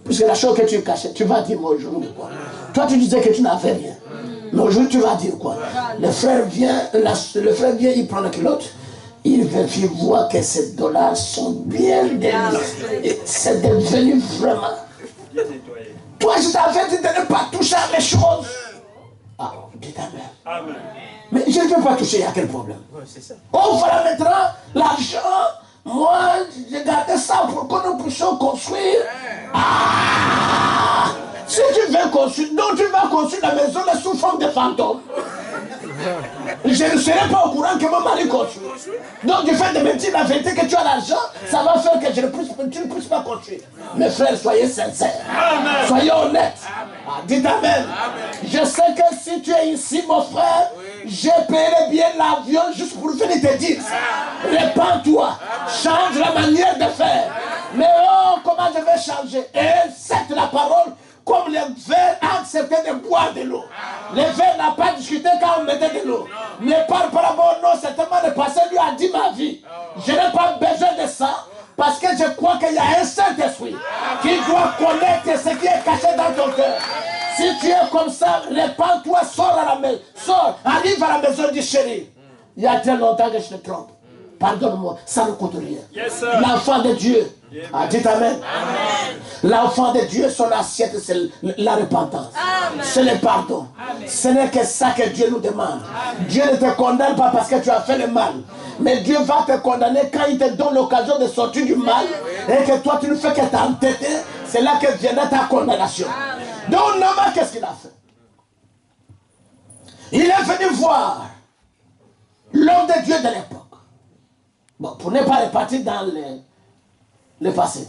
Puisque la chose que tu cachais, tu vas dire moi aujourd'hui quoi? Toi, tu disais que tu n'avais rien. Mais aujourd'hui, tu vas dire quoi? Le frère vient, il prend la culotte. Il vérifie voir que ces dollars sont bien déliés. C'est devenu vraiment. Toi, je t'avais dit de ne pas toucher à mes choses. Ah, dites amen. Mais je ne veux pas toucher, il y a quel problème? Oh, voilà maintenant l'argent. Moi, j'ai gardé ça pour que nous puissions construire. Ah! Si tu veux construire, donc tu vas construire la maison là sous forme de fantôme. Je ne serai pas au courant que mon mari construit. Donc du fait de me dire la vérité que tu as l'argent, ça va faire que tu ne puisses pas construire. Mes frères, soyez sincères. Amen. Soyez honnêtes. Ah, dites amen. Je sais que si tu es ici, mon frère, je paierai bien l'avion juste pour venir te dire ça. Répands-toi. Change la manière de faire. Mais oh, comment je vais changer? Et c'est la parole. Comme les vers acceptaient de boire de l'eau. Les vers n'a pas discuté quand on mettait de l'eau. Mais par rapport au nom, certainement le passé lui a dit ma vie. Je n'ai pas besoin de ça. Parce que je crois qu'il y a un Saint-Esprit qui doit connaître ce qui est caché dans ton cœur. Si tu es comme ça, répands-toi, sors à la maison. Sors, arrive à la maison du chéri. Il y a très longtemps que je te trompe. Pardonne-moi, ça ne coûte rien. Yes, l'enfant de Dieu. Ah, dites amen. L'enfant de Dieu, son assiette, c'est la repentance. c'est le pardon. Ce n'est que ça que Dieu nous demande. Dieu ne te condamne pas parce que tu as fait le mal. Mais Dieu va te condamner quand il te donne l'occasion de sortir du mal et que toi tu ne fais que t'entêter. C'est là que viendra ta condamnation. Donc Naaman, qu'est-ce qu'il a fait? Il est venu voir l'homme de Dieu de l'époque. Bon, pour ne pas repartir dans le passé.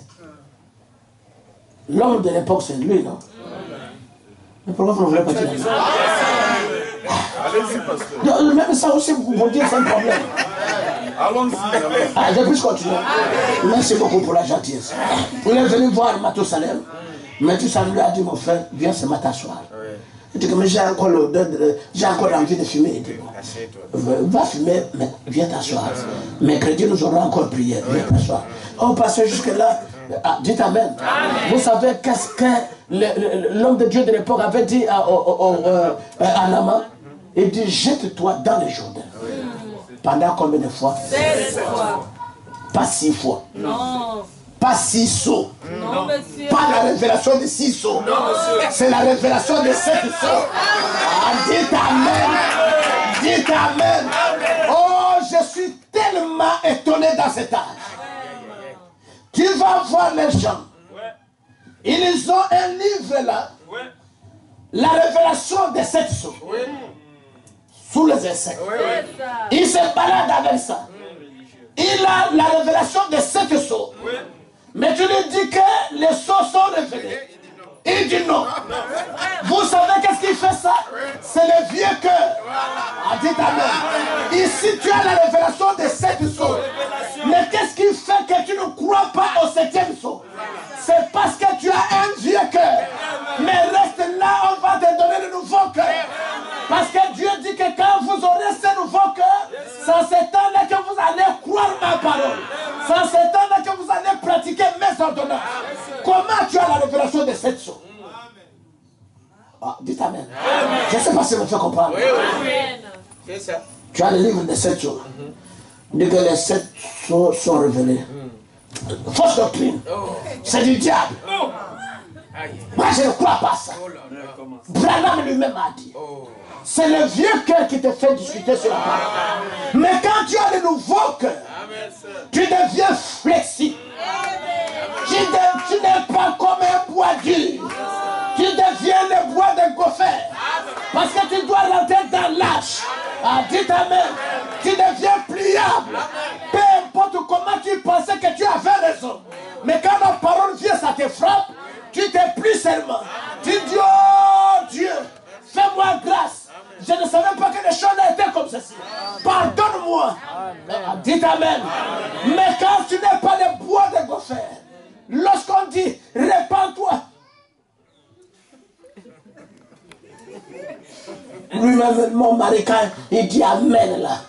L'homme de l'époque, c'est lui, non? Mais pourquoi vous ne voulez pas dire ça? Allez-y, pasteur. Même ça aussi, vous dire, c'est un problème. Allons-y. Ah, je peux continuer. Merci beaucoup pour la gentillesse. Il est venu voir Mathusalem. Mathusalem lui a dit, mon frère, viens ce matin soir. Il dit que j'ai encore envie de fumer. Va fumer, mais viens t'asseoir. Mercredi, nous aurons encore prié. Viens t'asseoir. On passe jusque-là. Dites Amen. Vous savez qu'est-ce que l'homme de Dieu de l'époque avait dit à Naaman? Il dit, jette-toi dans le Jourdain. Pendant combien de fois? 16 fois. Pas 6 fois. Non. Pas 6 sauts. Non, monsieur. Pas la révélation de 6 sauts. C'est la révélation de 7 sauts. Dites Amen. Dites Amen. Oh, je suis tellement étonné dans cet âge. Tu vas voir les gens. Ils ont un livre là. La révélation de 7 sauts. Sous les insectes. Il se balade avec ça. Il a la révélation de 7 sauts. Mais tu lui dis que les sauts sont révélés. Il dit non. Vous savez qu'est-ce qui fait ça? C'est le vieux cœur. Dites Amen. Ici tu as la révélation de 7 sauts. Mais qu'est-ce qui fait que tu ne crois pas au 7e saut? C'est parce que tu as un vieux cœur. Mais reste là, on va te donner le nouveau cœur. Parce que Dieu dit que quand vous aurez ce nouveau cœur, sans s'étendre que vous allez croire ma parole. Sans s'étendre que vous allez pratiquer mes ordonnances. Comment tu as la révélation de 7 sauts? Dites Amen. Je ne sais pas si vous me faites comprendre. C'est ça. Tu as le livre de 7 sauts. Dit que les 7 sauts sont révélés. Fausse doctrine. C'est du diable. Moi je ne crois pas ça. Branham lui-même a dit. C'est le vieux cœur qui te fait discuter sur la parole. Mais quand tu as le nouveau cœur, tu deviens flexible. Tu n'es pas comme un bois dur. Tu deviens le bois de gopher. Parce que tu dois rentrer dans l'âge. Dites Amen. Tu deviens pliable. Peu importe comment tu pensais que tu avais raison. Mais quand la parole vient, ça te frappe. Tu te plies seulement. Tu dis, oh Dieu, fais-moi grâce. Je ne savais pas que les choses étaient comme ceci. Pardonne-moi. Dites Amen. Mais quand tu n'es pas le bois de gopher, lorsqu'on dit, répands-toi. Lui-même, mon mari, quand il dit Amen là,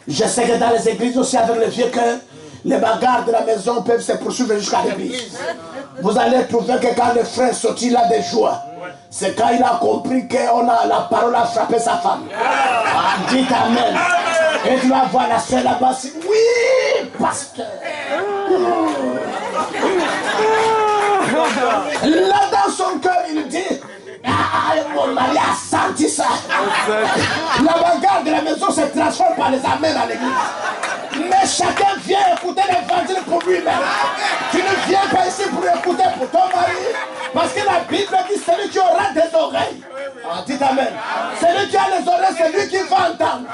je sais que dans les églises aussi, avec le vieux cœur, les bagarres de la maison peuvent se poursuivre jusqu'à l'église. Vous allez trouver que quand le frère sortit là de joie, c'est quand il a compris que la parole a frappé sa femme. Dites Amen. Et tu vas voir la soeur là-bas, oui, pasteur. Là dans son cœur, il dit, mon mari a senti ça. La bagarre de la maison se transforme par les amens à l'église. Mais chacun vient écouter l'évangile pour lui-même. Tu ne viens pas ici pour écouter pour ton mari. Parce que la Bible dit celui qui aura des oreilles. Dites Amen. Celui qui a les oreilles, c'est lui qui va entendre.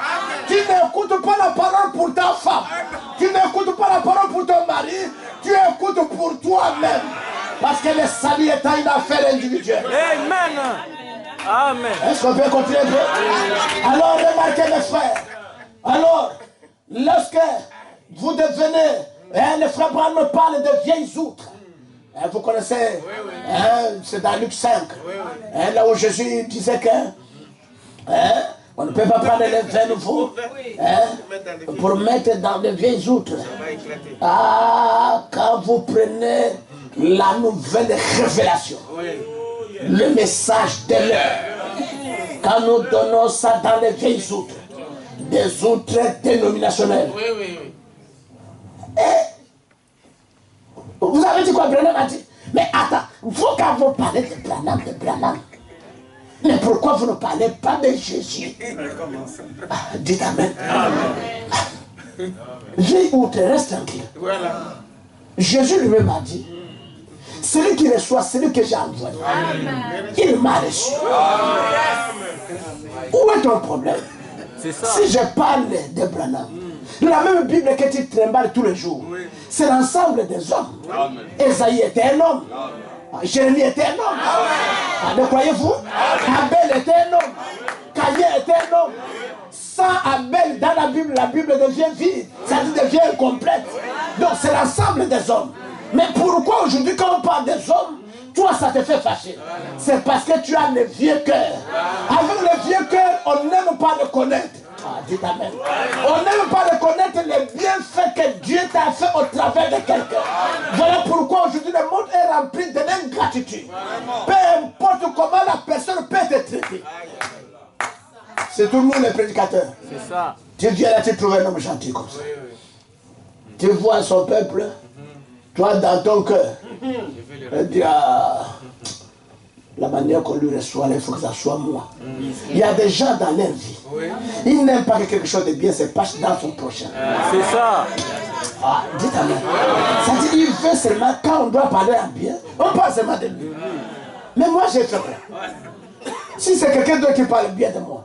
Tu n'écoutes pas la parole pour ta femme. Tu n'écoutes pas la parole pour ton mari. Tu écoutes pour toi-même. Parce que le salut est une affaire individuelle. Amen. Amen. Est-ce qu'on peut continuer un peu? Alors remarquez mes frères. Alors, lorsque vous devenez, le frère Branham me parle de vieilles outres. Vous connaissez, c'est dans Luc 5. Là où Jésus disait que on ne peut pas prendre les vins nouveaux pour mettre dans de vieilles outres. Quand vous prenez la nouvelle révélation, le message de l'heure, quand nous donnons ça dans les vieilles outres, des outres dénominationnelles. Vous avez dit quoi, Branham a dit? Mais attends, vous quand vous parlez de Branham, Mais pourquoi vous ne parlez pas de Jésus? Dites Amen. Vis ou te reste tranquille. Voilà. Jésus lui-même a dit, celui qui reçoit, celui que j'ai envoyé, il m'a reçu. Où est ton problème? C'est ça. Si je parle de Branham, la même Bible que tu trimbales tous les jours, c'est l'ensemble des hommes. Esaïe était un homme. Jérémie était un homme. Ne croyez-vous? Abel était un homme. Caïn était un homme. Sans Abel, dans la Bible devient vide. Ça devient incomplète. Donc c'est l'ensemble des hommes. Mais pourquoi aujourd'hui quand on parle des hommes, toi ça te fait fâcher? C'est parce que tu as le vieux cœur. Avec le vieux cœur, on n'aime pas le connaître. Dites Amen. On n'aime pas reconnaître les bienfaits que Dieu t'a fait au travers de quelqu'un. Voilà pourquoi aujourd'hui le monde est rempli de l'ingratitude. Peu importe comment la personne peut te traiter. C'est tout le monde les prédicateurs. C'est ça. Tu viens là, tu trouves un homme gentil comme ça. Tu vois son peuple, toi dans ton cœur, elle dit la manière qu'on lui reçoit, il faut que ça soit moi. Il y a des gens dans leur vie, ils n'aiment pas que quelque chose de bien se passe dans son prochain. C'est ça. Dites Amen. Ça dit, il veut seulement, quand on doit parler en bien, on parle seulement de lui. Mais moi j'ai fait quoi? Si c'est quelqu'un d'autre qui parle bien de moi,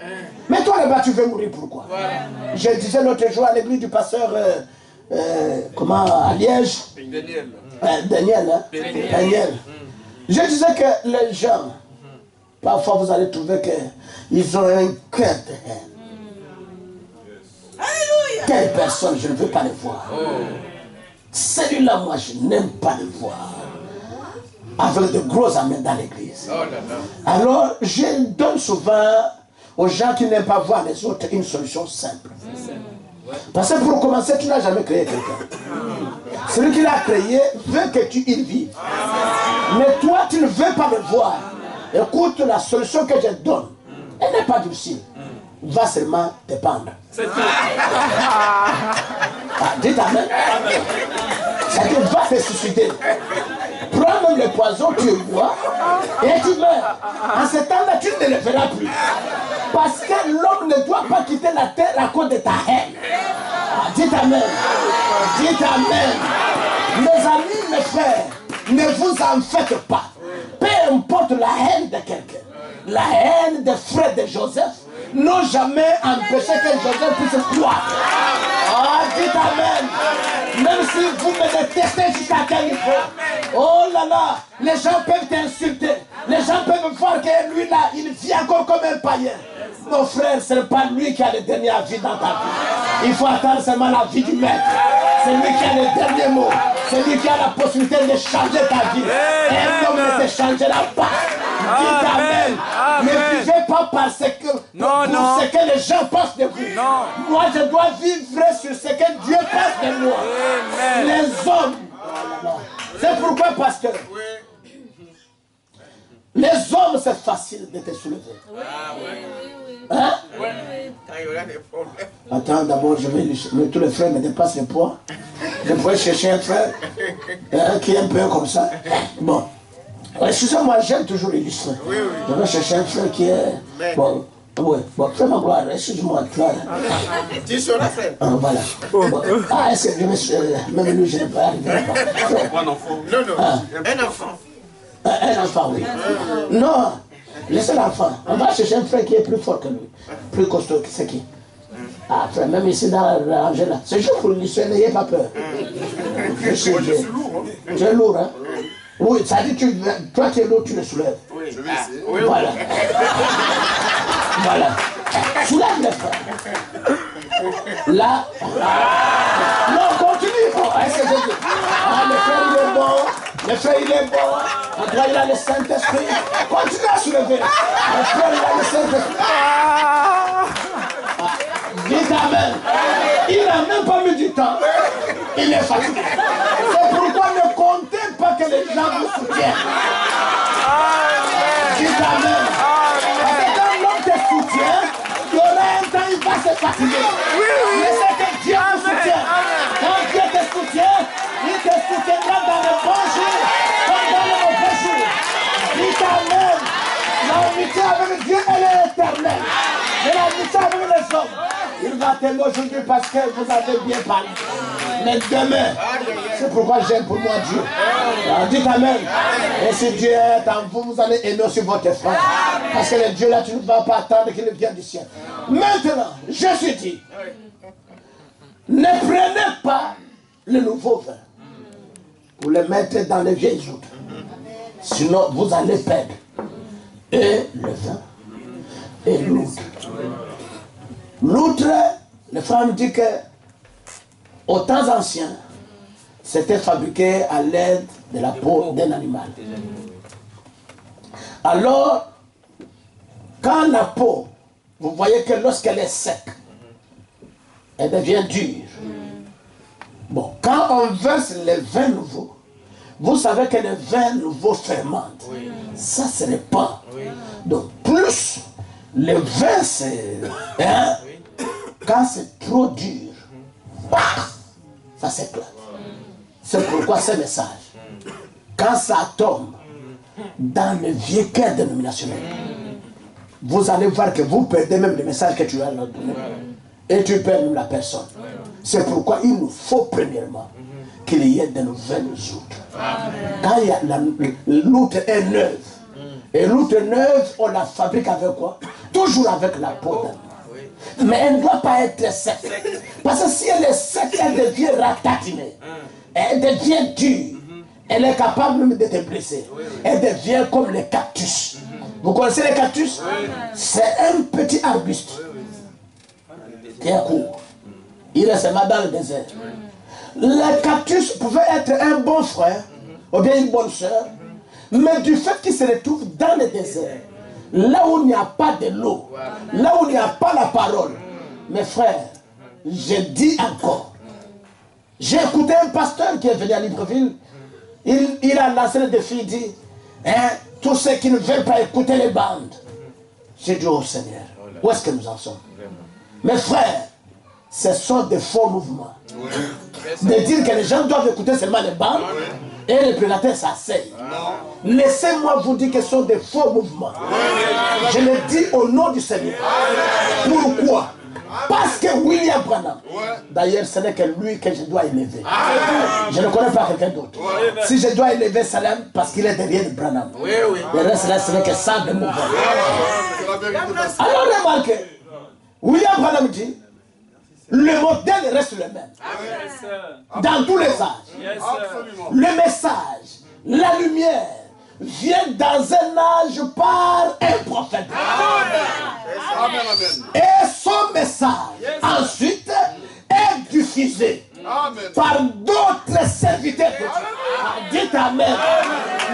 mais toi là-bas tu veux mourir pourquoi? Je disais l'autre jour à l'église du pasteur, à Liège, Daniel. Je disais que les gens, parfois vous allez trouver qu'ils ont un cœur de haine. Quelle personne, je ne veux pas les voir. Celui-là, moi, je n'aime pas les voir. Avec de gros amens dans l'église. Alors, je donne souvent aux gens qui n'aiment pas voir les autres une solution simple. Parce que pour commencer, tu n'as jamais créé quelqu'un. Celui qui l'a créé veut que tu y vives. Mais toi, tu ne veux pas le voir. Écoute, la solution que je donne, elle n'est pas difficile. Va seulement te pendre. Dites Amen. Ça dit, va te suicider. Prends même le poison, tu le bois, et tu meurs. En ce temps-là, tu ne le verras plus. Parce que l'homme ne doit pas quitter la terre à cause de ta haine. Dites Amen. Dites Amen. Mes amis, mes frères, ne vous en faites pas. Peu importe la haine de quelqu'un. La haine des frères de Joseph n'ont jamais empêché que Joseph puisse croire. Dites Amen. Même si vous me détestez jusqu'à quel niveau. Oh là là, les gens peuvent t'insulter. Les gens peuvent voir que lui là, il vit encore comme un païen. Mon frère, ce n'est pas lui qui a le dernier avis dans ta vie. Il faut attendre seulement la vie du maître. C'est lui qui a le dernier mot. C'est lui qui a la possibilité de changer ta vie. Et un homme ne te changera pas. Dites Amen. Ne vivez pas parce que pour ce que les gens pensent de vous. Non. Moi, je dois vivre sur ce que Dieu pense de moi. Amen. Les hommes. C'est pourquoi, pasteur, les hommes, c'est facile de te soulever. Hein? Attends, d'abord, je vais tous les frères me dépassent le poids. Je pourrais chercher un frère qui est un peu comme ça. Bon. Excusez-moi, j'aime toujours illustrer. Je vais chercher un frère qui est... Bon, frère Magloire, excuse-moi, toi. Tu seras frère. Voilà. Bon. Est-ce que je vais... Même lui, je ne vais pas arriver. Un enfant. Non. Un enfant. Un enfant, oui. Non, laissez l'enfant. On va chercher un frère qui est plus fort que lui. Plus costaud que c'est qui? Frère, même ici dans la rangée là. C'est juste pour l'histoire, n'ayez pas peur. Je suis lourd. Tu es lourd, hein? Oui, ça dit que toi qui es lourd, tu le soulèves. Oui. Voilà. Voilà. Soulève le frère. Là. Non, continue. Est-ce que je dis? Le frère il est bon. Le frère il est bon. Après il a le Saint-Esprit. Continue à soulever. Le frère il a le Saint-Esprit. Dites Amen. Il n'a même pas mis du temps. Il est fatigué. C'est pourquoi ne comptez pas que les gens vous soutiennent. Dites Amen. Parce que quand l'homme te soutient, il y aura un temps il va se fatiguer. Mais c'est que Dieu vous soutient. Quand Dieu te soutient, il te soutiendra dans le bon jour comme dans le mauvais jour. Dites Amen. L'amitié avec Dieu, elle est éternelle. Mais l'amitié avec les hommes, il va t'aimer aujourd'hui parce que vous avez bien parlé. Mais demain, c'est pourquoi j'aime pour moi Dieu. Alors, dites Amen. Et si Dieu est en vous, vous allez aimer aussi votre frère. Parce que le Dieu là, tu ne vas pas attendre qu'il vienne du ciel. Maintenant, je suis dit, ne prenez pas le nouveau vin pour le mettre dans les vieilles outres. Sinon, vous allez perdre et le vin et l'outre. L'outre, les femmes disent que au temps ancien, c'était fabriqué à l'aide de la peau d'un animal. Alors, quand la peau, vous voyez que lorsqu'elle est sec, elle devient dure. Bon, quand on verse le vin nouveau, vous savez que le vin nouveau fermente. Ça se répand. Donc, plus le vin, c'est... Hein, quand c'est trop dur, ça s'éclate. C'est pourquoi ce message, quand ça tombe dans le vieux cœur dénominationnel, vous allez voir que vous perdez même le message que tu as donné. Et tu perds même la personne. C'est pourquoi il nous faut premièrement qu'il y ait de nouvelles outres. Quand il y a l'outre est neuve, et l'outre neuve, on la fabrique avec quoi? Toujours avec la peau d'animal. Mais elle ne doit pas être sec. Parce que si elle est sec, elle devient ratatinée. Elle devient dure. Elle est capable même de te blesser. Elle devient comme les cactus. Vous connaissez les cactus? C'est un petit arbuste qui est court. Il est seulement dans le désert. Les cactus pouvaient être un bon frère ou bien une bonne soeur, mais du fait qu'ils se retrouvent dans le désert, là où il n'y a pas de l'eau, là où il n'y a pas la parole, mes frères, je dis encore, j'ai écouté un pasteur qui est venu à Libreville, il a lancé le défi, il dit, hein, tous ceux qui ne veulent pas écouter les bandes, j'ai dit au Seigneur, où est-ce que nous en sommes? Mes frères, ce sont des faux mouvements. De dire que les gens doivent écouter seulement les bandes et les prédateurs s'asseyent. Laissez-moi vous dire que ce sont des faux mouvements. Je le dis au nom du Seigneur. Pourquoi? Parce que William Branham, d'ailleurs ce n'est que lui que je dois élever. Je ne connais pas quelqu'un d'autre. Si je dois élever Salem, parce qu'il est derrière Branham. Le reste là, ce n'est que ça de mouvement. Alors remarquez, William Branham dit, le modèle reste le même. Dans tous les âges. Le message, la lumière, vient dans un âge par un prophète. Et son message, ensuite, est diffusé par d'autres serviteurs de Dieu. Dites Amen.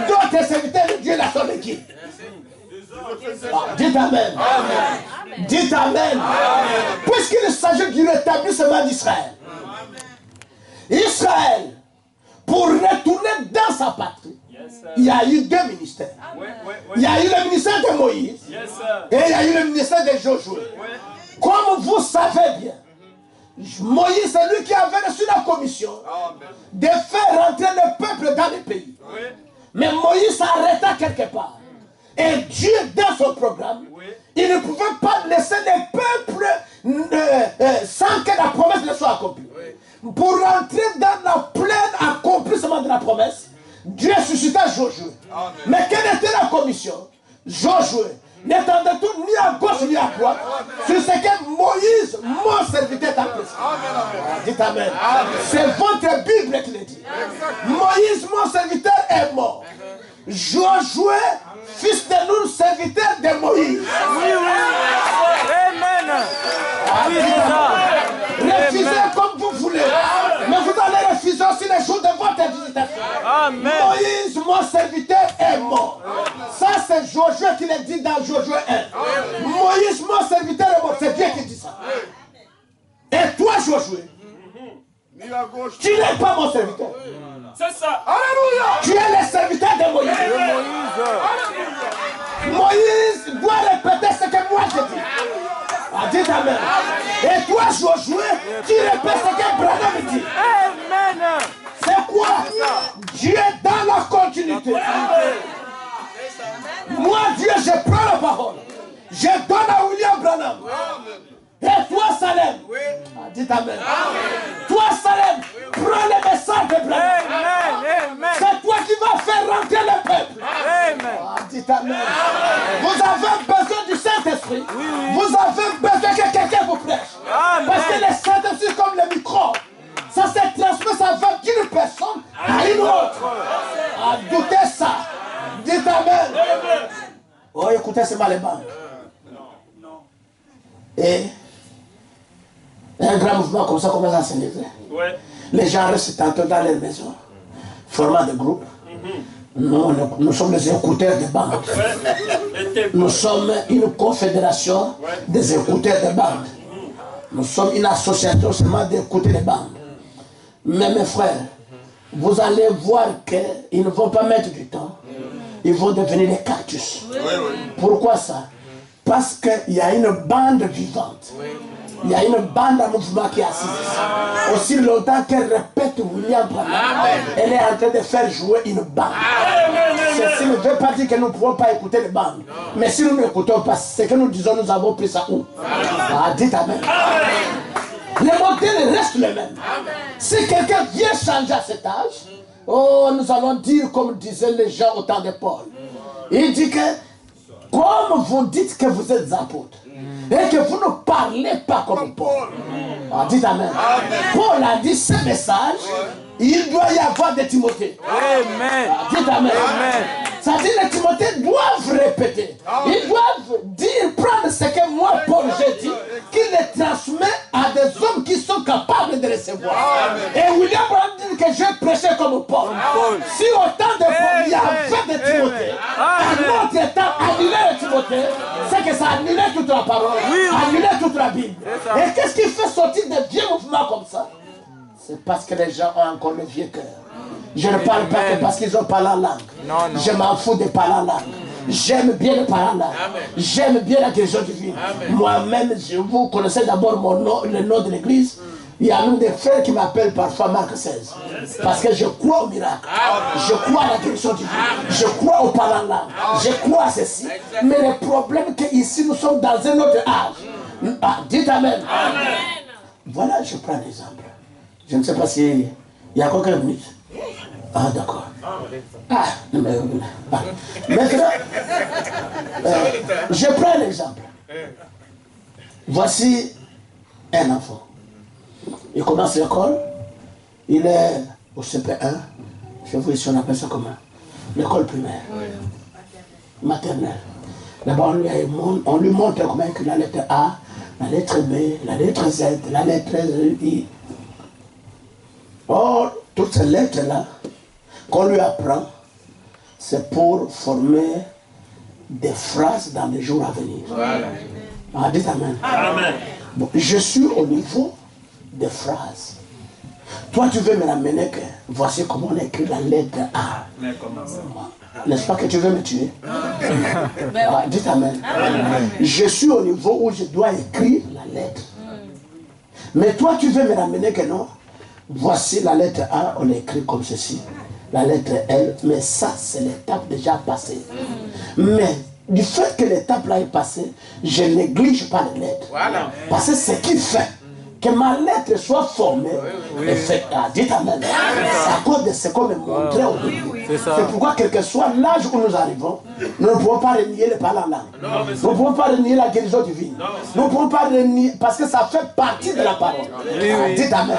D'autres serviteurs de Dieu dans son équipe. Dites Amen. Dites Amen. Puisqu'il s'agit du rétablissement d'Israël. Israël, pour retourner dans sa patrie, il y a eu deux ministères. Il y a eu le ministère de Moïse et il y a eu le ministère de Josué. Comme vous savez bien, Moïse, c'est lui qui avait reçu la commission de faire rentrer le peuple dans le pays. Mais Moïse s'arrêta quelque part. Et Dieu, dans son programme, il ne pouvait pas laisser les peuples sans que la promesse ne soit accomplie. Pour rentrer dans la pleine accomplissement de la promesse, Dieu suscita Josué. Mais quelle était la commission? Josué n'étendait tout ni à gauche ni à droite sur ce que Moïse, mon serviteur, t'a prescrit. Dites Amen. C'est votre Bible qui le dit. Moïse, mon serviteur, est mort. Josué, fils de nous, serviteur de Moïse. Amen. Refusez comme vous voulez. Mais vous allez refuser aussi les jours de votre visitation. Amen. Moïse, mon serviteur, est mort. Ça, c'est Josué qui le dit dans Josué 1. Moïse, mon serviteur, est mort. C'est Dieu qui dit ça. Et toi, Josué, tu n'es pas mon serviteur. C'est ça. Alléluia. Tu es le serviteur de Moïse. Moïse doit répéter ce que moi je dis. Dites Amen. Et toi, Josué, tu répètes ce que Branham dit. Amen. C'est quoi? Dieu est dans la continuité. Moi, Dieu je prends la parole. Je donne à William Branham. Et toi, Salem, dites Amen. Toi, Salem, prends le message de Branham. C'est toi qui vas faire rentrer le peuple. Dites Amen. Vous avez besoin du Saint-Esprit. Vous avez besoin que quelqu'un vous prêche. Parce que le Saint-Esprit, comme le micro, ça se transmet, ça va d'une personne à une autre. Doutez ça. Dites Amen. Oh, écoutez, c'est mal les bancs. Et un grand mouvement comme ça commence à s'élever. Les gens restent tantôt dans leur maison, formant des groupes. Nous sommes les écouteurs de bandes. Nous sommes une confédération des écouteurs de bandes. Nous sommes une association seulement d'écouter les bandes. Mais mes frères, vous allez voir qu'ils ne vont pas mettre du temps. Ils vont devenir des cactus. Pourquoi ça? Parce qu'il y a une bande vivante. Il y a une bande à mouvement qui est assise. Aussi longtemps qu'elle répète William Branham, elle est en train de faire jouer une bande. Ceci ne veut pas dire que nous ne pouvons pas écouter les bandes. Mais si nous n'écoutons pas ce que nous disons, nous avons pris ça où? Dites Amen. Les modèles restent les mêmes. Si quelqu'un vient changer à cet âge, oh, nous allons dire comme disaient les gens au temps de Paul. Il dit que, comme vous dites que vous êtes apôtres, et que vous ne parlez pas comme Paul. Dites Amen. Paul a dit ce message, il doit y avoir des Timothées. Amen. Dites Amen. C'est-à-dire que les Timothées doivent répéter. Ils doivent dire, prendre ce que moi, Paul, j'ai dit, qu'il les transmet à des hommes qui sont capables de recevoir. Et William Branham dit que j'ai prêché comme Paul. Si au temps de Paul, il y avait des Timothées, à notre temps, annuler les Timothées, c'est que ça annulait toute la parole, annulait toute la Bible. Et qu'est-ce qui fait sortir des vieux mouvements comme ça? C'est parce que les gens ont encore le vieux cœur. Je ne parle pas que parce qu'ils ont parlé en langue. Je m'en fous de parler en langue. J'aime bien le parler en langue. J'aime bien la guérison divine. Moi-même, vous connaissez d'abord mon nom, le nom de l'église. Il y a même des frères qui m'appellent parfois Marc 16. Parce que je crois au miracle. Je crois à la guérison divine. Je crois au parler en langue. Je crois à ceci. Mais le problème est qu'ici, nous sommes dans un autre âge. Dites Amen. Voilà, je prends l'exemple. Je ne sais pas si il y a quelques minutes. D'accord. Maintenant, je prends l'exemple. Voici un enfant. Il commence l'école. Il est au CP1. Je vous dis si on appelle ça comment? L'école primaire. Maternelle. Là-bas, on lui montre comment écrire la lettre A, la lettre B, la lettre Z, la lettre I. Or, toutes ces lettres-là, qu'on lui apprend, c'est pour former des phrases dans les jours à venir. Dites Amen. Amen. Bon, je suis au niveau des phrases. Toi, tu veux me ramener que voici comment on écrit la lettre A. N'est-ce pas que tu veux me tuer? Dites Amen. Je suis au niveau où je dois écrire la lettre. Mais toi, tu veux me ramener que non. Voici la lettre A, on l'écrit comme ceci. La lettre L, mais ça, c'est l'étape déjà passée. Mais du fait que l'étape là est passée, je ne néglige pas les lettres. Parce que ce qui fait que ma lettre soit formée, dites Amen. C'est à cause de ce qu'on me montrait au début. C'est pourquoi, quel que soit l'âge où nous arrivons, nous ne pouvons pas renier le parler en langue. Nous ne pouvons pas renier la guérison divine. Nous ne pouvons pas renier, parce que ça fait partie de la parole. Dites Amen.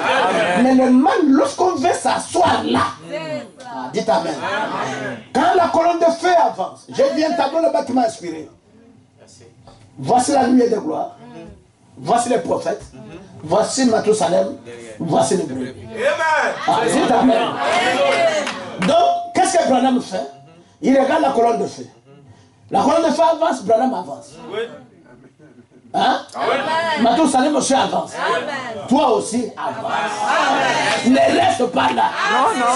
Mais le mal, lorsqu'on veut s'asseoir là, dites Amen. Quand la colonne de feu avance, j'ai vu un tableau là-bas qui m'a inspiré. Voici la lumière de gloire. Voici les prophètes. Voici Mathusalem. Voici les brebis. Dites Amen. Donc, qu'est-ce que Branham fait? Il regarde la colonne de feu. La colonne de feu avance, Branham avance. Hein? Mathusalem aussi avance. Toi aussi avance. Ne reste pas là.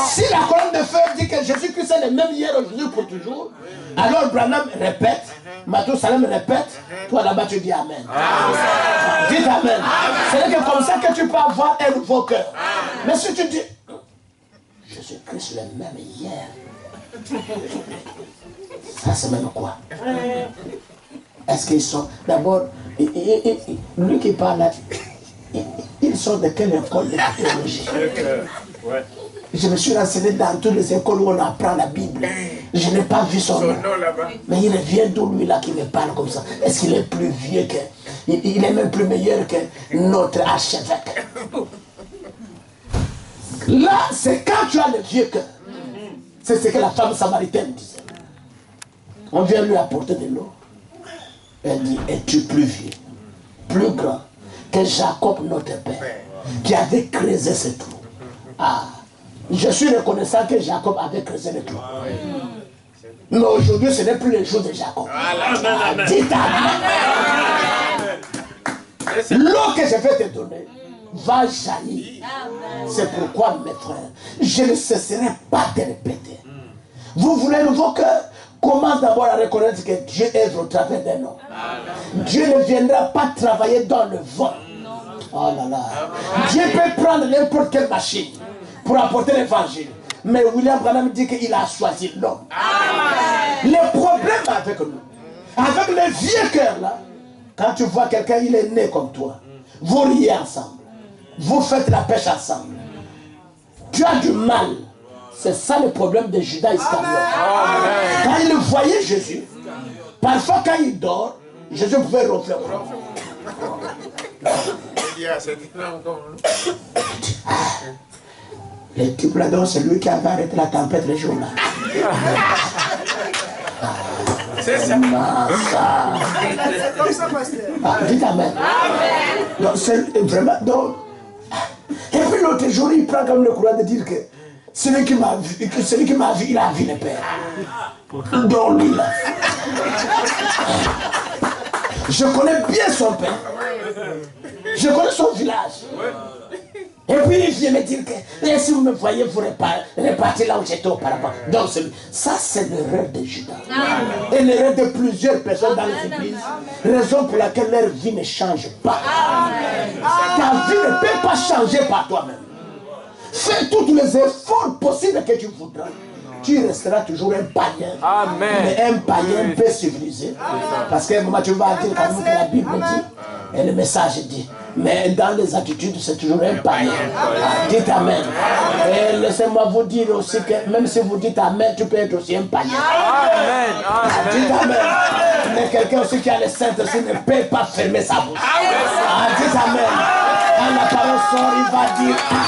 Si la colonne de feu dit que Jésus-Christ est le même hier, aujourd'hui, pour toujours, alors Branham répète, Mathusalem répète, toi là-bas tu dis Amen. Dites Amen. C'est comme ça que tu peux avoir un nouveau cœur. Mais si tu dis Jésus-Christ le même hier, Ça c'est même quoi? Est-ce qu'ils sont... D'abord, lui qui parle là, ils sont de quelle école de théologie? Je me suis renseigné dans toutes les écoles où on apprend la Bible. Je n'ai pas vu son nom. Mais il vient d'où lui là qui me parle comme ça? Est-ce qu'il est plus vieux que... Il est même plus meilleur que notre archevêque. Là, c'est quand tu as le vieux cœur. C'est ce que la femme samaritaine disait. On vient lui apporter de l'eau. Elle dit, es-tu plus vieux, plus grand que Jacob notre père, qui avait creusé ce trou? Ah, je suis reconnaissant que Jacob avait creusé le trou. Mais aujourd'hui, ce n'est plus le jour de Jacob. Dites amen. L'eau que je vais te donner va jaillir. C'est pourquoi, mes frères, je ne cesserai pas de répéter. Vous voulez nouveau cœur? Commence d'abord à reconnaître que Dieu œuvre au travers d'un homme. Dieu ne viendra pas travailler dans le vent. Oh là là. Dieu peut prendre n'importe quelle machine pour apporter l'évangile. Mais William Branham dit qu'il a choisi l'homme. Le problème avec nous, avec le vieux cœur là, quand tu vois quelqu'un, il est né comme toi, vous riez ensemble, vous faites la pêche ensemble, tu as du mal. C'est ça le problème de Judas Iscariote. Quand il voyait Jésus, parfois quand il dort, Jésus pouvait ronfler. Le type là-dedans, c'est lui qui avait arrêté la tempête le jour-là. C'est ça. C'est comme ça, pasteur. Ah, dites amen. Donc, c'est vraiment... Donc... Et puis l'autre jour, il prend comme le courage de dire que celui qui m'a vu, il a vu le Père. Donc lui là. Je connais bien son père. Je connais son village. Et puis il vient me dire que si vous me voyez, vous repartez là où j'étais auparavant. Donc ça c'est l'erreur de Judas. Et l'erreur de plusieurs personnes dans les églises. Raison pour laquelle leur vie ne change pas. Ta vie ne peut pas changer par toi-même. Fais tous les efforts possibles que tu voudras. Tu resteras toujours un païen. Amen. Mais un païen peu civilisé. Parce qu'à un moment tu vas dire quand même que la Bible dit. Et le message dit. Mais dans les attitudes, c'est toujours un païen. Dites amen. Et laissez-moi vous dire aussi que même si vous dites amen, tu peux être aussi un païen. Amen. Dites amen. Mais quelqu'un aussi qui a le Saint-Esprit ne peut pas fermer sa bouche. Dites amen. Quand la parole sort, il va dire amen.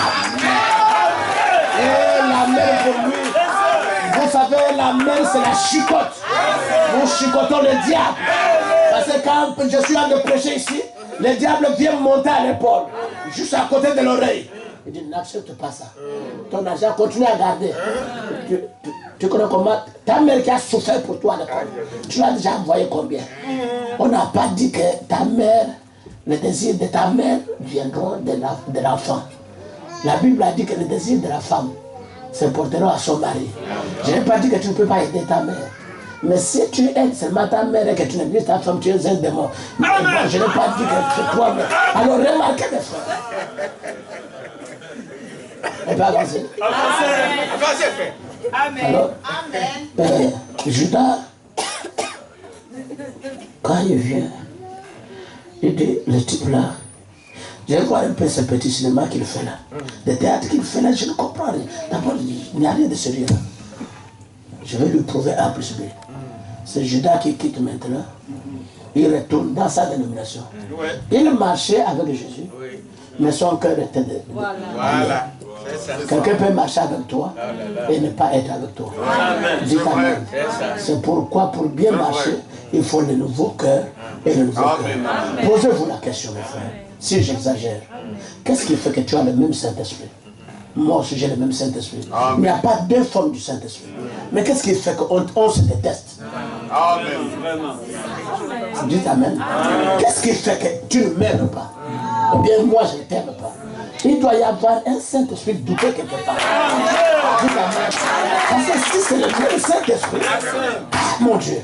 Et l'amen pour lui. Vous savez, l'amen c'est la chicote. Nous chicotons le diable. Parce que quand je suis en train de prêcher ici, le diable vient monter à l'épaule, juste à côté de l'oreille. Il dit, n'accepte pas ça. Ton argent, continue à garder. Tu connais comment? Ta mère qui a souffert pour toi à l'école, tu l'as déjà envoyé combien? On n'a pas dit que ta mère, les désirs de ta mère viendront de l'enfant. La Bible a dit que les désirs de la femme se porteront à son mari. Je n'ai pas dit que tu ne peux pas aider ta mère. Mais si tu aides seulement ta mère et que tu négliges ta femme, tu es un démon. Mais bon, je n'ai pas dit que c'est toi. Mais... Alors remarquez mes frères. On peut avancer. Avancez, frère. Amen. Alors, Judas, quand il vient, il dit, le type là, je vois un peu ce petit cinéma qu'il fait là. Le théâtre qu'il fait là, je ne comprends rien. D'abord, il n'y a rien de sérieux là. Je vais lui prouver A plus B. C'est Judas qui quitte maintenant. Il retourne dans sa dénomination. Il marchait avec Jésus, mais son cœur était de... Voilà. Quelqu'un peut marcher avec toi et ne pas être avec toi. Dites amen. C'est pourquoi pour bien marcher, il faut le nouveau cœur et le nouveau cœur. Posez-vous la question, mes frères. Si j'exagère, qu'est-ce qui fait que tu as le même Saint-Esprit? Moi aussi j'ai le même Saint-Esprit. Il n'y a pas deux formes du Saint-Esprit. Mais qu'est-ce qui fait qu'on se déteste? Dites amen. Qu'est-ce qui fait que tu ne m'aimes pas? Ou bien moi je ne t'aime pas? Il doit y avoir un Saint-Esprit douté quelque part. Dites amen. Parce que si c'est le même Saint-Esprit, mon Dieu,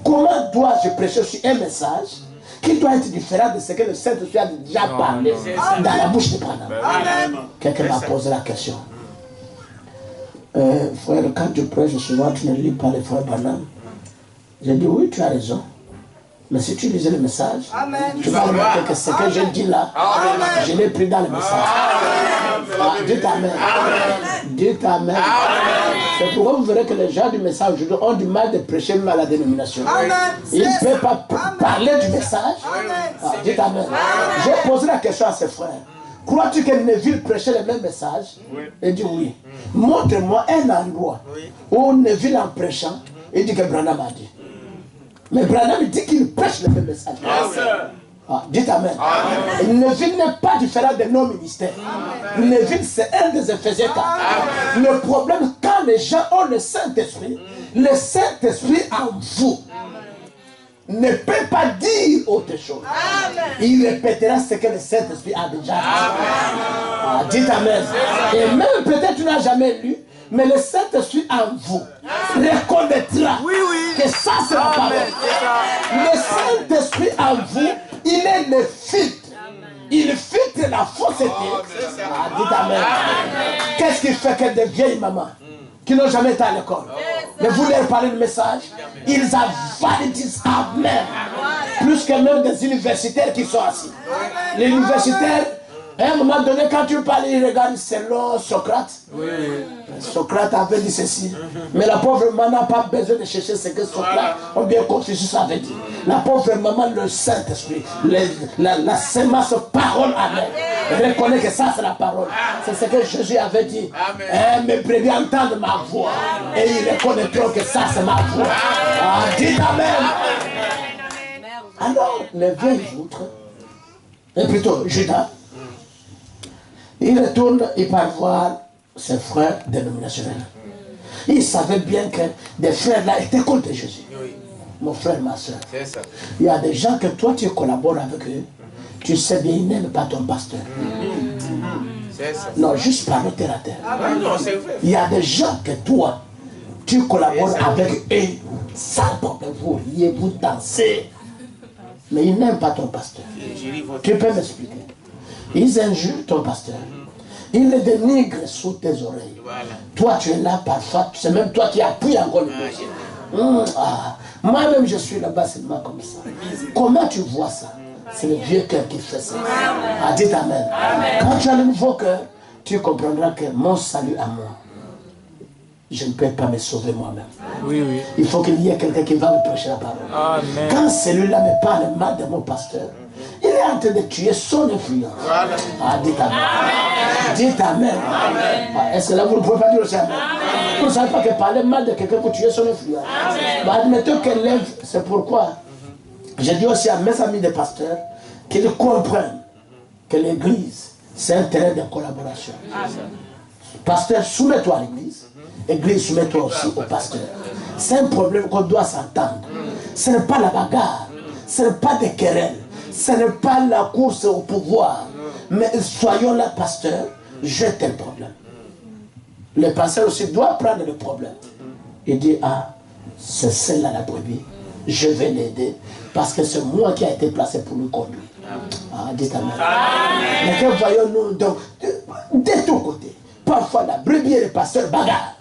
comment dois-je prêcher sur un message qui doit être différent de ce que le Saint-Esprit a déjà parlé dans la bouche de Branham? Quelqu'un m'a posé la question. Frère, quand tu prêches souvent, tu ne lis pas les frères Branham. J'ai dit, oui, tu as raison. Mais si tu lisais le message, tu vas remarquer que ce que je dis là, je l'ai pris dans le message. Dites Amen. Dites Amen. C'est pourquoi vous verrez que les gens du message aujourd'hui ont du mal de prêcher même à la dénomination. Ils ne peuvent pas parler du message. Dites Amen. J'ai posé la question à ses frères. Crois-tu que Neville prêchait le même message? Il dit oui. Montre-moi un endroit où Neville en prêchant, il dit que Branham a dit. Mais Branham dit qu'il prêche le même message. Dites Amen. Neville n'est pas différent de nos ministères. Neville, c'est un des Éphésiens 4. Le problème, quand les gens ont le Saint-Esprit en vous ne peut pas dire autre chose. Il répétera ce que le Saint-Esprit a déjà dit. Dites Amen. Et même peut-être tu n'as jamais lu, mais le Saint-Esprit en vous reconnaîtra que ça c'est la parole. Le Saint-Esprit en vous, il est le filtre. Il filtre la fausseté. Dites Amen. Qu'est-ce qui fait que des vieilles mamans qui n'ont jamais été à l'école, mais vous leur parlez le message, ils avalent, disent Amen. Plus que même des universitaires qui sont assis. Les universitaires, à un moment donné, quand tu parles, ils regardent selon Socrate. Socrate avait dit ceci. Mais la pauvre maman n'a pas besoin de chercher ce que Socrate ou bien Confucius avait dit. La pauvre maman, le Saint-Esprit, la sémence parole Amen, reconnaît que ça c'est la parole. C'est ce que Jésus avait dit. Mes brebis entendent ma voix et ils reconnaîtront que ça c'est ma voix. Dites Amen. Alors, les vieilles outres, et plutôt Judas, il retourne, il part voir ses frères dénominationnels. Il savait bien que des frères là étaient contre Jésus. Mon frère, ma soeur. Il y a des gens que toi tu collabores avec eux. Tu sais bien, ils n'aiment pas ton pasteur. Non, juste parle terre à terre. Il y a des gens que toi, tu collabores avec eux. Sans problème, vous riez, vous dansez. Mais ils n'aiment pas ton pasteur. Tu peux m'expliquer? Ils injurent ton pasteur. Ils le dénigrent sous tes oreilles. Toi, tu es là parfois. C'est même toi qui appuies encore le dossier. Moi-même, je suis là-bas seulement comme ça. Comment tu vois ça? C'est le vieux cœur qui fait ça. Dites Amen. Quand tu as le nouveau cœur, tu comprendras que mon salut à moi, je ne peux pas me sauver moi-même. Il faut qu'il y ait quelqu'un qui va me prêcher la parole. Quand celui-là me parle mal de mon pasteur, il est en train de tuer son influence. Dites Amen. Dites Amen. Est-ce que là vous ne pouvez pas dire aussi Amen? Vous ne savez pas que parler mal de quelqu'un pour tuer son influence. Admettons qu'elle lève, c'est pourquoi j'ai dit aussi à mes amis des pasteurs qu'ils comprennent que l'église, c'est un terrain de collaboration. Pasteur, soumets-toi à l'église. Église, soumets-toi aussi au pasteur. C'est un problème qu'on doit s'entendre. Ce n'est pas la bagarre. Ce n'est pas des querelles. Ce n'est pas la course au pouvoir. Mais soyons là, pasteur, jetez le problème. Le pasteur aussi doit prendre le problème. Il dit, c'est celle-là la brebis. Je vais l'aider. Parce que c'est moi qui a été placé pour lui conduire. Dites Amen. Mais que voyons-nous donc, de tous côtés. Parfois la brebis et le pasteur bagarre.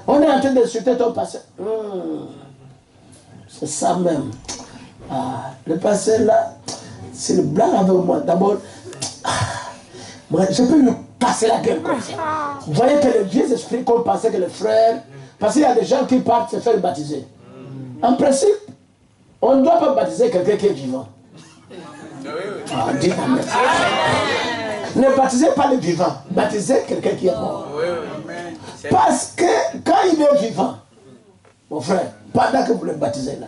On est en train d'insulter ton pasteur. C'est ça même. Le pasteur là, c'est le blanc avec moi. D'abord, moi, je peux lui passer la gueule comme ça. Vous voyez que les vieux esprits qu'on pensait que les frères, parce qu'il y a des gens qui partent se faire baptiser. En principe, on ne doit pas baptiser quelqu'un qui est vivant. Dites Amen. Ne baptisez pas le vivant, baptisez quelqu'un qui est mort. Parce que quand il est vivant, mon frère, pendant que vous le baptisez là,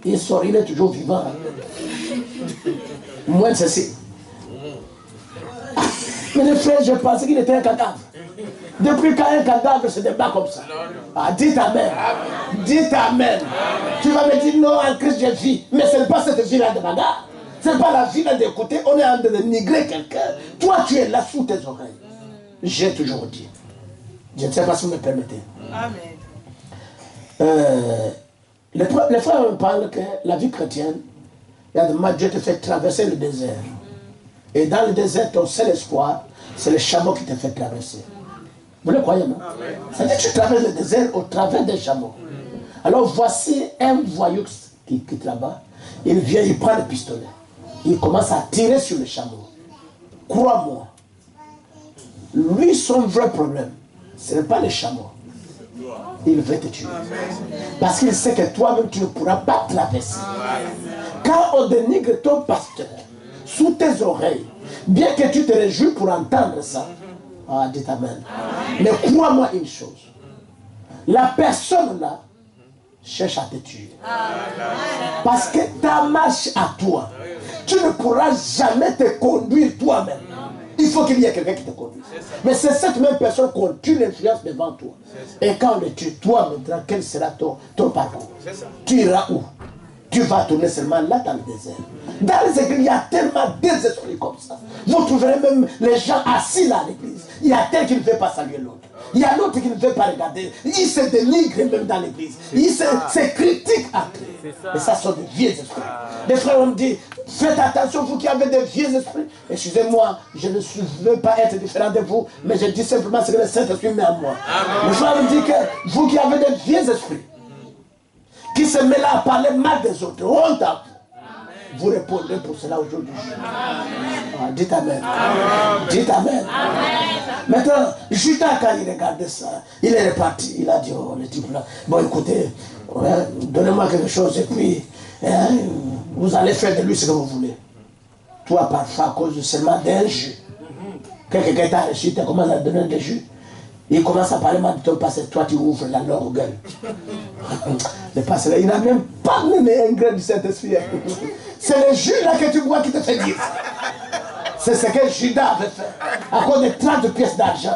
il sort, il est toujours vivant. Moins de ceci. Mais le frère, je pensais qu'il était un cadavre. Depuis quand un cadavre se débat comme ça? Dites Amen. Dites Amen. Tu vas me dire non, en Christ je vis. Mais ce n'est pas cette vie-là de bagarre. Ce n'est pas la vie-là d'écouter. On est en train de dénigrer quelqu'un. Toi, tu es là sous tes oreilles. J'ai toujours dit. Je ne sais pas si vous me permettez. Les frères me parlent que la vie chrétienne, il y a des moments Dieu te fait traverser le désert. Et dans le désert, ton seul espoir, c'est le chameau qui te fait traverser. Vous le croyez, non? C'est-à-dire que tu traverses le désert au travers des chameaux. Alors voici un voyou qui quitte là-bas. Il vient, il prend le pistolet. Il commence à tirer sur le chameau. Crois-moi. Lui, son vrai problème, ce n'est pas le chameau. Il veut te tuer. Parce qu'il sait que toi-même, tu ne pourras pas traverser. Quand on dénigre ton pasteur sous tes oreilles, bien que tu te réjouis pour entendre ça, ah, dites Amen. Mais crois-moi une chose. La personne là cherche à te tuer. Parce que ta marche à toi, tu ne pourras jamais te conduire toi-même. Il faut qu'il y ait quelqu'un qui te conduise. Mais c'est cette même personne qu'on tue l'influence devant toi. Et quand on le tue, toi maintenant, quel sera ton parcours? Tu iras où? Tu vas tourner seulement là dans le désert. Dans les églises, il y a tellement d'esprits comme ça. Vous trouverez même les gens assis là à l'église. Il y a tel qui ne veut pas saluer l'autre. Il y a l'autre qui ne veut pas regarder. Il se dénigre même dans l'église. Il se critique après. Et ça sont des vieux esprits. Les frères ont dit, faites attention, vous qui avez des vieux esprits. Excusez-moi, je ne veux pas être différent de vous, mais je dis simplement ce que le Saint-Esprit met en moi. Les frères ont dit que vous qui avez des vieux esprits, qui se met là à parler mal des autres, honte à vous. Vous répondrez pour cela aujourd'hui. Ah, dites Amen. Dites Amen. Maintenant, Judas, quand il regardait ça, il est reparti. Il a dit, oh, le type là, bon écoutez, ouais, donnez-moi quelque chose et puis, hein, vous allez faire de lui ce que vous voulez. Toi, parfois, à cause seulement d'un jus. Quelqu'un t'a reçu, tu commences à donner des jus. Il commence à parler mal de ton pasteur, toi tu ouvres la leur gueule. Le pasteur, il n'a même pas donné un grain du Saint-Esprit. C'est le jus là que tu bois qui te fait dire. C'est ce que Judas avait fait. À cause de 30 pièces d'argent.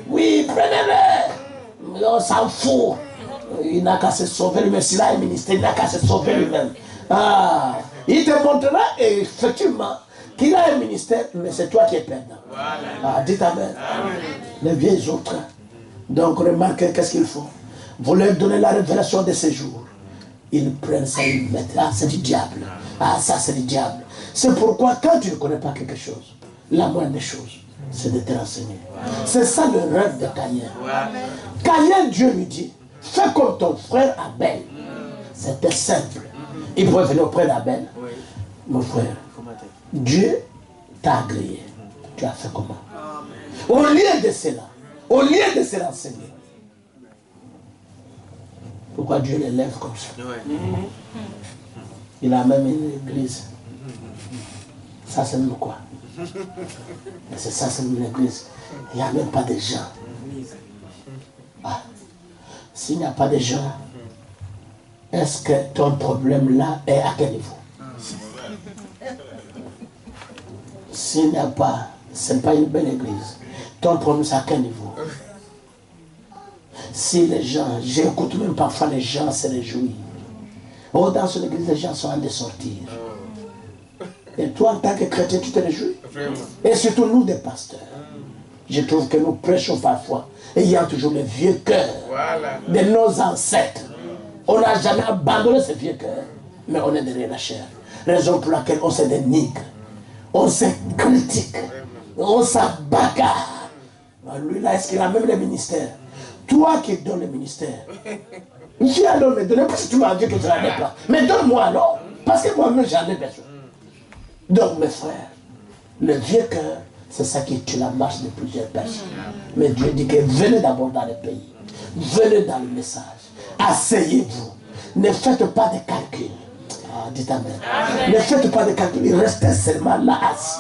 Oui, prenez-le. On s'en fout. Il n'a qu'à se sauver lui-même. S'il a un ministère, il n'a qu'à se sauver lui-même. Ah, il te montrera effectivement qu'il a un ministère, mais c'est toi qui es perdant. Ah, dites Amen. Les vieilles autres. Donc remarquez qu'est-ce qu'il faut. Vous leur donnez la révélation de ces jours. Ils prennent ça, ils mettent. Ah, c'est du diable. Ah, ça c'est du diable. C'est pourquoi quand tu ne connais pas quelque chose, la moindre des choses, c'est de te renseigner. C'est ça le rêve de Caïn. Caïn, Dieu lui dit, fais comme ton frère Abel. C'était simple. Il pouvait venir auprès d'Abel. Mon frère, Dieu t'a agréé. Tu as fait comment? Au lieu de cela, au lieu de se renseigner, pourquoi Dieu les lève comme ça? Il a même une église. Ça c'est même quoi? C'est ça, c'est une église. Il n'y a même pas de gens. Ah. S'il n'y a pas de gens, est-ce que ton problème là est à quel niveau? S'il n'y a pas, ce n'est pas une belle église. Ton problème c'est à quel niveau? Si les gens, j'écoute même parfois les gens se réjouissent. Oh, dans une église, les gens sont en train de sortir. Et toi, en tant que chrétien, tu te réjouis? Et surtout nous, des pasteurs. Je trouve que nous prêchons parfois, ayant toujours le vieux cœur de nos ancêtres. On n'a jamais abandonné ce vieux cœur, mais on est derrière la chair. Raison pour laquelle on se dénigre, on se critique, on s'abagarre. Lui là, est-ce qu'il a même le ministère? Toi qui donnes le ministère, viens alors me donner, parce que tu m'as dit que je n'en ai pas. Mais donne-moi alors, parce que moi-même j'en ai besoin. Donc mes frères, le vieux cœur, c'est ça qui tue la marche de plusieurs personnes. Mais Dieu dit que venez d'abord dans le pays, venez dans le message, asseyez-vous, ne faites pas de calcul. Ah, dites Amen. Ne faites pas de calcul, restez seulement là assis.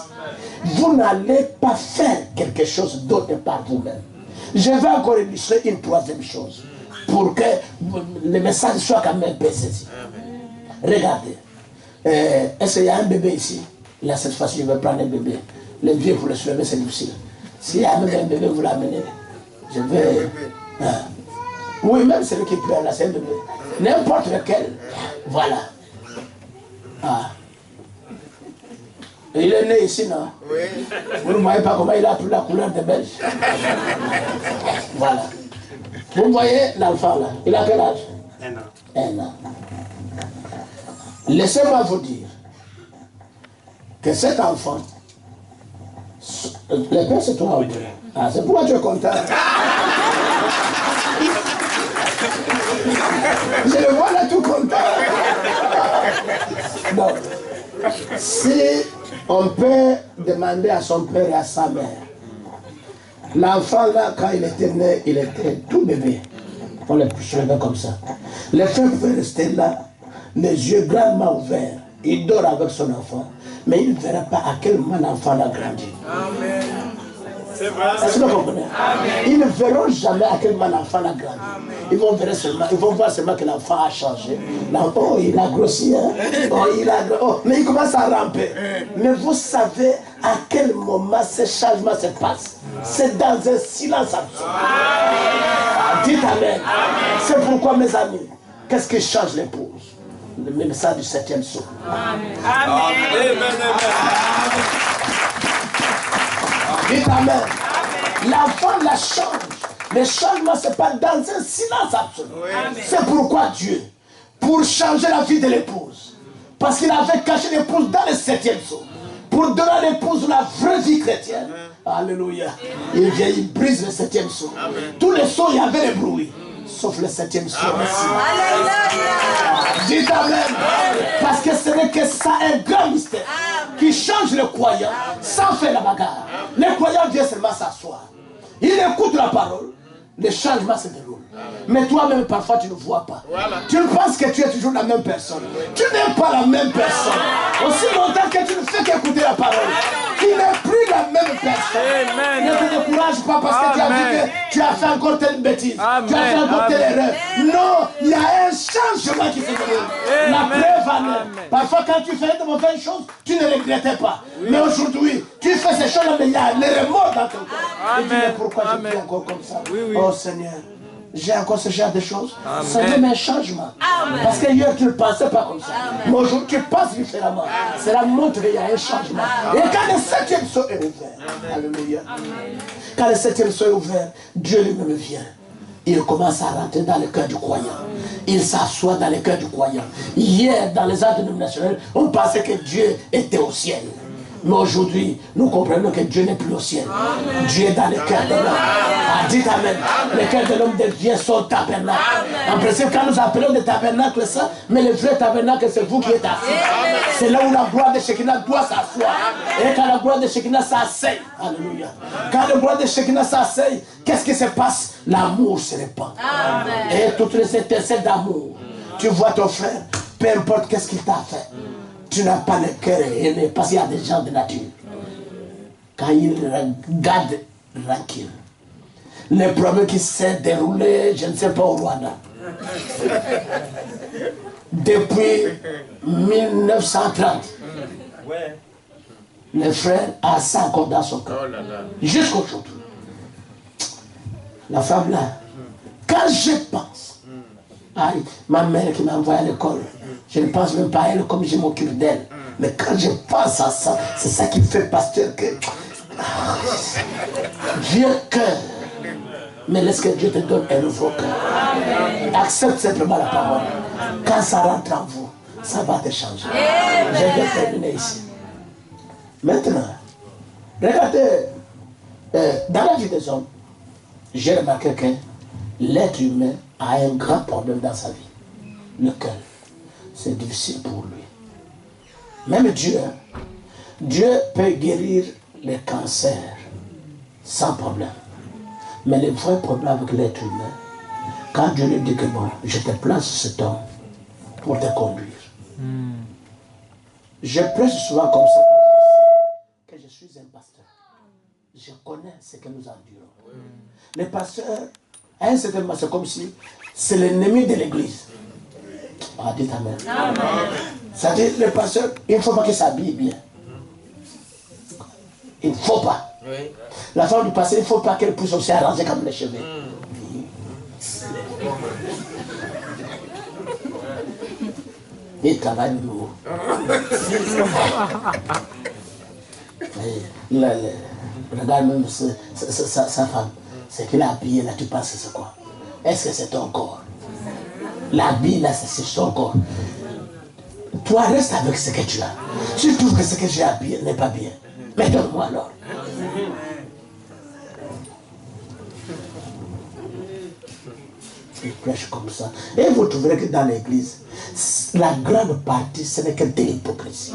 Vous n'allez pas faire quelque chose d'autre par vous-même. Je vais encore illustrer une troisième chose pour que le message soit quand même bien saisi. Regardez, est-ce qu'il y a un bébé ici? Là, cette fois-ci, je vais prendre un bébé. Le vieux pour le soulever, c'est difficile. S'il y a même un bébé, vous l'amenez. Je vais. Oui, même celui qui pleure, là, c'est un bébé. N'importe lequel. Voilà. Ah. Il est né ici, non? Oui. Vous ne voyez pas comment il a pris la couleur de belge? Voilà. Vous voyez l'enfant là? Il a quel âge? 1 an. 1 an. Laissez-moi vous dire que cet enfant, Le père, c'est toi ou deux? Ah, c'est pourquoi tu es content. Je le vois là tout content. Bon. Si on peut demander à son père et à sa mère, l'enfant là, quand il était né, il était tout bébé. On le soulevait comme ça. Le frère pouvait rester là, les yeux grandement ouverts. Il dort avec son enfant, mais il ne verra pas à quel moment l'enfant a grandi. Amen. C'est vrai. Est-ce que vous comprenez? Ils ne verront jamais à quel moment l'enfant a grandi. Ils vont voir seulement que l'enfant a changé. Oh, il a grossi, hein? Mais il commence à ramper. Mais vous savez à quel moment ce changement se passe? C'est dans un silence absolu. Dites Amen. C'est pourquoi, mes amis, qu'est-ce qui change l'épouse? Le message du 7e saut. Amen. Dites Amen. L'enfant la change. Le changement, ce n'est pas dans un silence absolu. C'est pourquoi Dieu, pour changer la vie de l'épouse, parce qu'il avait caché l'épouse dans le 7e saut, pour donner à l'épouse la vraie vie chrétienne. Alléluia. Il vient, il brise le 7e saut. Tous les sauts, il y avait le bruit. Sauf le 7e saut. Dites Amen. Parce que ce n'est que ça, un grand mystère qui change le croyant sans faire la bagarre. Le croyant vient seulement s'asseoir. Il écoute la parole. Le changement se déroule. Mais toi-même, parfois, tu ne vois pas. Tu penses que tu es toujours la même personne. Tu n'es pas la même personne. Aussi longtemps que tu ne fais qu'écouter la parole, tu n'es plus la même personne. Ne te décourage pas parce que tu as vu que tu as fait encore telle bêtise. Tu as fait encore telle erreur. Non, il y a un changement qui se déroule. La preuve en est. Parfois, quand tu fais de mauvaises choses, tu ne regrettais pas. Mais aujourd'hui, tu fais ces choses-là, mais il y a les remords dans ton corps. Et tu dis, pourquoi je vis encore comme ça? Oh Seigneur, j'ai encore ce genre de choses. Ça donne un changement. Parce que hier tu ne pensais pas comme ça. Mais aujourd'hui tu penses différemment. Cela montre qu'il y a un changement. Et quand le 7e saut est ouvert, alléluia. Quand le 7e saut est ouvert, Dieu lui-même vient. Il commence à rentrer dans le cœur du croyant. Il s'assoit dans le cœur du croyant. Hier, dans les arts dénominationnels, on pensait que Dieu était au ciel. Mais aujourd'hui, nous comprenons que Dieu n'est plus au ciel. Amen. Dieu est dans le cœur de l'homme. Dites Amen. Le cœur de l'homme devient son tabernacle. En principe, quand nous appelons des tabernacles, ça, mais le vrai tabernacle, c'est vous qui êtes assis. C'est là où la gloire de Shekinah doit s'asseoir. Et quand la gloire de Shekinah s'asseye, alléluia. Quand la gloire de Shekinah s'asseye, qu'est-ce qui se passe? L'amour se répand. Amen. Et toutes les étincelles d'amour. Tu vois ton frère, peu importe qu'est-ce qu'il t'a fait. Tu n'as pas le cœur aimé parce qu'il y a des gens de nature. Quand ils regardent tranquille, le problème qui s'est déroulé, je ne sais pas, au Rwanda. Depuis 1930, le frère a ça encore dans son cœur. Jusqu'aujourd'hui. La femme là, quand je pense, ma mère qui m'a envoyé à l'école, je ne pense même pas à elle comme je m'occupe d'elle. Mais quand je pense à ça, c'est ça qui fait pasteur que... vieux cœur. Mais laisse que Dieu te donne un nouveau cœur. Accepte simplement la parole. Quand ça rentre en vous, ça va te changer. Je vais terminer ici. Maintenant, regardez, dans la vie des hommes, j'ai remarqué que l'être humain a un grand problème dans sa vie. Le cœur. C'est difficile pour lui. Même Dieu, Dieu peut guérir les cancers sans problème. Mais le vrai problème avec l'être humain, quand Dieu lui dit que bon, je te place cet homme pour te conduire. Je prêche souvent comme ça parce que je suis un pasteur. Je connais ce que nous endurons. Les pasteurs, à un certain moment, c'est comme si c'est l'ennemi de l'église. Ah, dites Amen. C'est-à-dire, le pasteur, il ne faut pas qu'il s'habille bien. Il ne faut pas. Oui. La femme du pasteur, il ne faut pas qu'elle puisse aussi arranger comme les cheveux. Il travaille nouveau. Regarde même sa femme. C'est qu'il a habillé là, tu penses que c'est quoi? Est-ce que c'est ton corps? L'habit là, c'est son corps. Toi, reste avec ce que tu as. Si tu trouves que ce que j'ai habillé n'est pas bien, mais donne-moi alors. prêche comme ça. Et vous trouverez que dans l'église, la grande partie, ce n'est que de l'hypocrisie.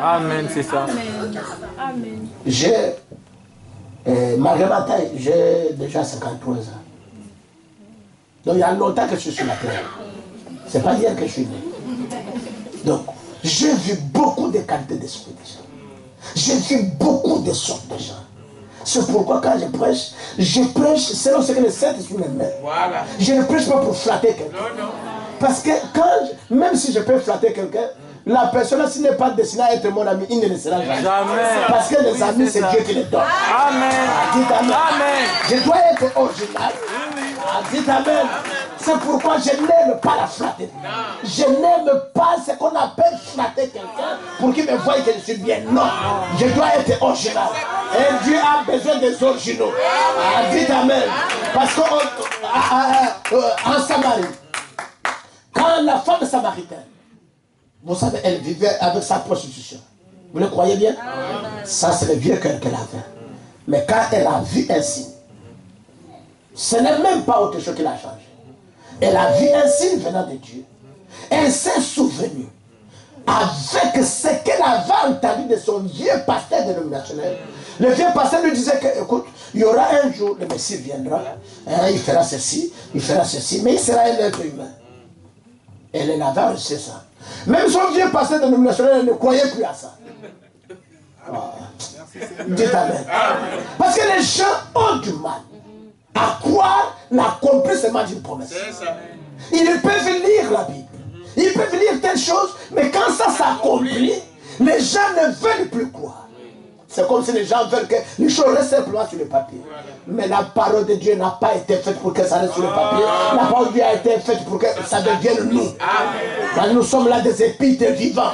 Amen, c'est ça. Amen. J'ai, malgré ma taille, j'ai déjà 53 ans. Donc il y a longtemps que je suis sur la terre. C'est pas hier que je suis né. Donc, j'ai vu beaucoup de qualités d'esprit des gens. J'ai vu beaucoup de sortes de gens. C'est pourquoi quand je prêche selon ce que le Saint-Esprit me met. Voilà. Je ne prêche pas pour flatter quelqu'un. Non, non. Parce que même si je peux flatter quelqu'un, la personne, s'il n'est pas destiné à être mon ami, il ne le sera jamais. Jamais. Parce que les amis, c'est Dieu qui les donne. Amen. Dites amen. Amen. Je dois être original. Dites amen. C'est pourquoi je n'aime pas la flatterie. Je n'aime pas ce qu'on appelle flatter quelqu'un pour qu'il me voie que je suis bien. Non. Je dois être original. Et Dieu a besoin des originaux. Dites amen. Parce qu'en Samarie, quand la femme samaritaine, vous savez, elle vivait avec sa prostitution. Vous le croyez bien? Ça, c'est le vieux cœur qu'elle avait. Mais quand elle a vu un signe, ce n'est même pas autre chose qui l'a changé. Elle a vu un signe venant de Dieu. Elle s'est souvenue avec ce qu'elle avait entendu de son vieux pasteur dénominationnel. Le vieux pasteur lui disait que, écoute, il y aura un jour, le Messie viendra, il fera ceci, mais il sera un être humain. Elle avait reçu ça. Même son vieux pasteur dénominationnel ne croyait plus à ça. Dites amen. Parce que les gens ont du mal à croire l'accomplissement d'une promesse. Ils peuvent lire la Bible, ils peuvent lire telle chose, mais quand ça s'accomplit, les gens ne veulent plus croire. C'est comme si les gens veulent que les choses restent simplement sur le papier. Mais la parole de Dieu n'a pas été faite pour que ça reste sur le papier. La parole de Dieu a été faite pour que ça devienne nous. Parce que nous sommes là des épîtres vivants.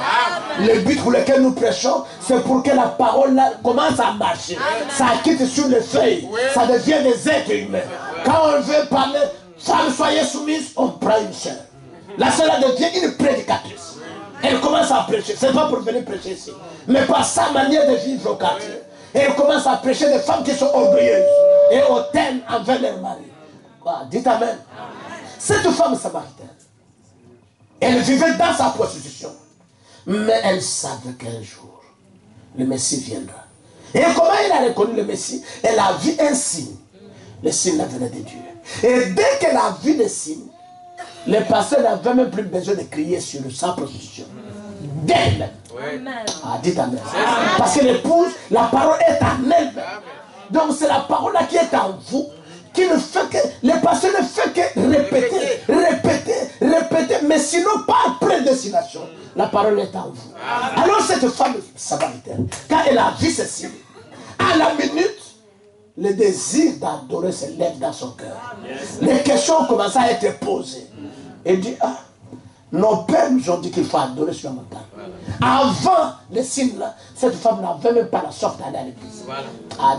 Le but pour lequel nous prêchons, c'est pour que la parole là commence à marcher. Ça quitte sur les feuilles. Ça devient des êtres humains. Quand on veut parler, femmes soyez soumises, on prend une sœur. La sœur là devient une prédicatrice. Elle commence à prêcher. Ce n'est pas pour venir prêcher ici. Mais par sa manière de vivre au quartier. Elle commence à prêcher des femmes qui sont orgueilleuses et hautaines envers leur mari. Dites amen. Cette femme samaritaine, elle vivait dans sa prostitution. Mais elle savait qu'un jour, le Messie viendra. Et comment elle a reconnu le Messie? Elle a vu un signe. Le signe venait de Dieu. Et dès qu'elle a vu le signe, les pasteurs n'avaient même plus besoin de crier sur sa prostitution. D'elle-même. Dites amen. Parce que l'épouse, la parole est en elle-même. Donc c'est la parole là qui est en vous, qui ne fait que, les pasteurs ne fait que répéter, mais sinon par prédestination, la parole est en vous. Alors cette femme samaritaine, quand elle a vu ceci, à la minute, le désir d'adorer se lève dans son cœur. Les questions commencent à être posées. Elle dit, nos pères nous ont dit qu'il faut adorer sur la montagne. Avant le signe là, cette femme n'avait même pas la sorte d'aller à l'église.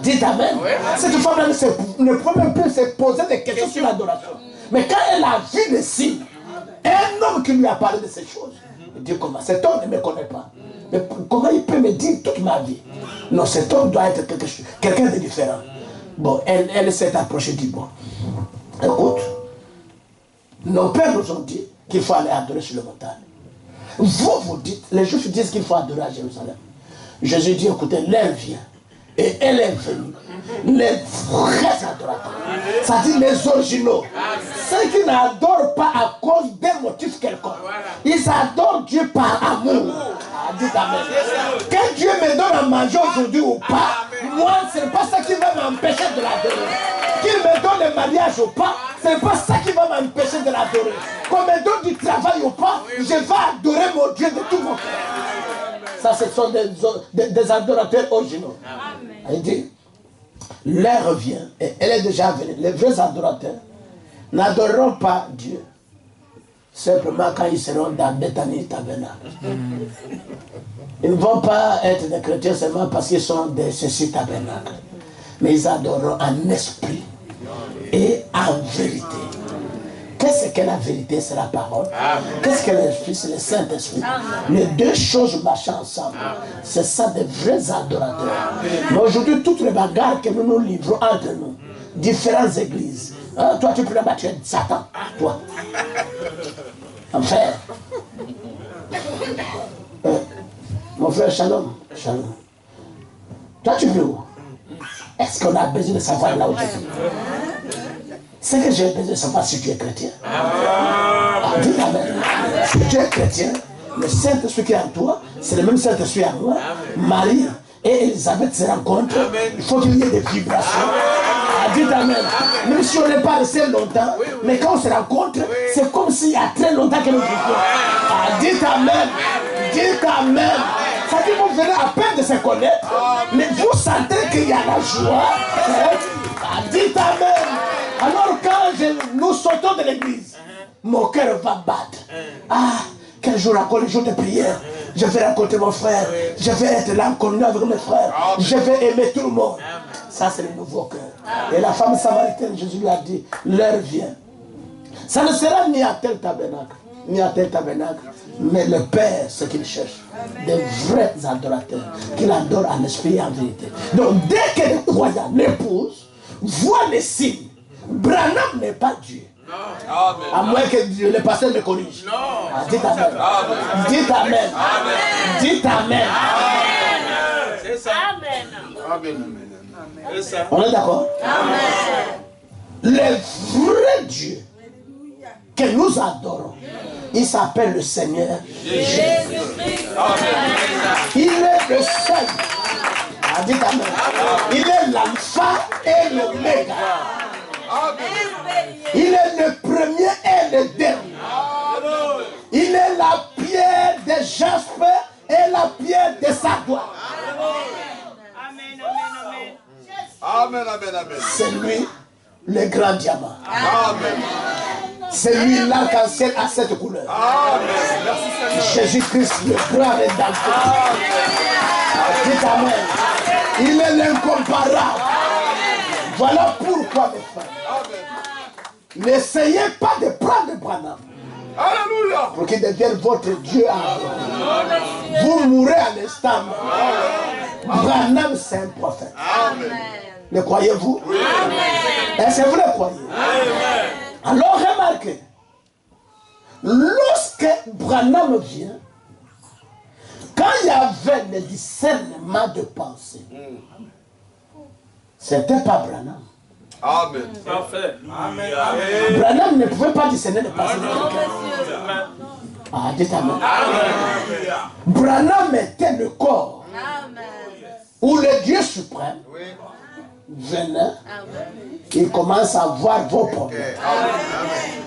Dites amen. Cette femme là ne peut même plus se poser des questions sur l'adoration. Mais quand elle a vu le signe, un homme qui lui a parlé de ces choses, il dit comment? Cet homme ne me connaît pas. Mais comment il peut me dire toute ma vie? Non, cet homme doit être quelqu'un de différent. Bon, elle s'est approchée du bon. Écoute, nos pères nous ont dit qu'il faut aller adorer sur la montagne. Vous dites, les Juifs disent qu'il faut adorer à Jérusalem. Jésus dit, écoutez, l'heure vient. Et elle est venue. Les vrais adorateurs. C'est-à-dire les originaux. Ceux qui n'adorent pas à cause d'un motif quelconque. Ils adorent Dieu par amour. Dites amen. Que Dieu me donne à manger aujourd'hui ou pas, moi, ce n'est pas ça qui va m'empêcher de l'adorer. Qu'il me donne le mariage ou pas, ce n'est pas ça qui va m'empêcher de l'adorer. Qu'on me donne du travail ou pas, je vais adorer mon Dieu de tout mon cœur. Ça, ce sont des adorateurs originaux. Il dit, l'heure vient, et elle est déjà venue. Les vrais adorateurs n'adoreront pas Dieu simplement quand ils seront dans Bethany Tabernacle. Ils ne vont pas être des chrétiens seulement parce qu'ils sont de ceci tabernacle. Mais ils adoreront en esprit et en vérité. Qu'est-ce que la vérité? C'est la parole. Qu'est-ce que l'esprit? C'est le Saint-Esprit. Les deux choses marchent ensemble. C'est ça des vrais adorateurs. Mais aujourd'hui, toutes les bagarres que nous nous livrons entre nous, différentes églises, Hein, toi, tu peux là-bas, tu es Satan. Toi. Enfin. Mon frère, shalom. Shalom. Toi, tu veux où? Est-ce qu'on a besoin de savoir là où tu es? C'est que j'ai besoin de savoir si tu es chrétien. Dis amen. Si tu es chrétien, le Saint-Esprit qui est en toi, c'est le même Saint-Esprit en moi. Marie et Elisabeth se rencontrent. Il faut qu'il y ait des vibrations. Dites amen. Même si on n'est pas resté longtemps, mais quand on se rencontre, c'est comme s'il y a très longtemps que nous vivons. Dites amen. Dites amen. Ça dit, vous venez à peine de se connaître, mais vous sentez qu'il y a la joie. Dites amen. Alors quand nous sortons de l'église, mon cœur va battre. Ah, quel jour encore, le jour de prière. Je vais rencontrer mon frère. Je vais être là en communion avec mes frères. Je vais aimer tout le monde. Ça, c'est le nouveau cœur. Et la femme samaritaine, Jésus lui a dit, l'heure vient. Ça ne sera ni à tel tabernacle, ni à tel tabernacle, mais le Père, ce qu'il cherche, des vrais adorateurs, qu'il adore en esprit et en vérité. Donc, dès que les croyants, l'épouse, voient les signes, Branham n'est pas Dieu. À moins que le pasteur me corrige. Dites amen. Dites amen. Dites amen. C'est ça. Amen. On est d'accord? Le vrai Dieu que nous adorons, il s'appelle le Seigneur Jésus-Christ. Il est le seul. Dites amen. Il est l'alpha et l'oméga. Il est le premier et le dernier. Il est la pierre de jaspe et la pierre de sardoine. Amen, amen, amen. C'est lui le grand diamant. Amen. C'est lui l'arc-en-ciel à cette couleur. Amen. Jésus-Christ, le grand rédempteur. Dites amen. Il est l'incomparable. Voilà pourquoi, mes frères, n'essayez pas de prendre Branham Alléluia. pour qu'il devienne votre Dieu à vous. Vous mourrez à l'instant. Branham, c'est un prophète. Amen. Le croyez-vous? Oui. Est-ce que vous le croyez? Amen. Alors remarquez, lorsque Branham vient, quand il y avait le discernement de pensée, c'était pas Branham. Amen. Parfait. Amen. Branham ne pouvait pas discerner les pensées de quelqu'un. Ah, dites amen. Branham était le corps où le Dieu suprême venait. Il commence à voir vos problèmes.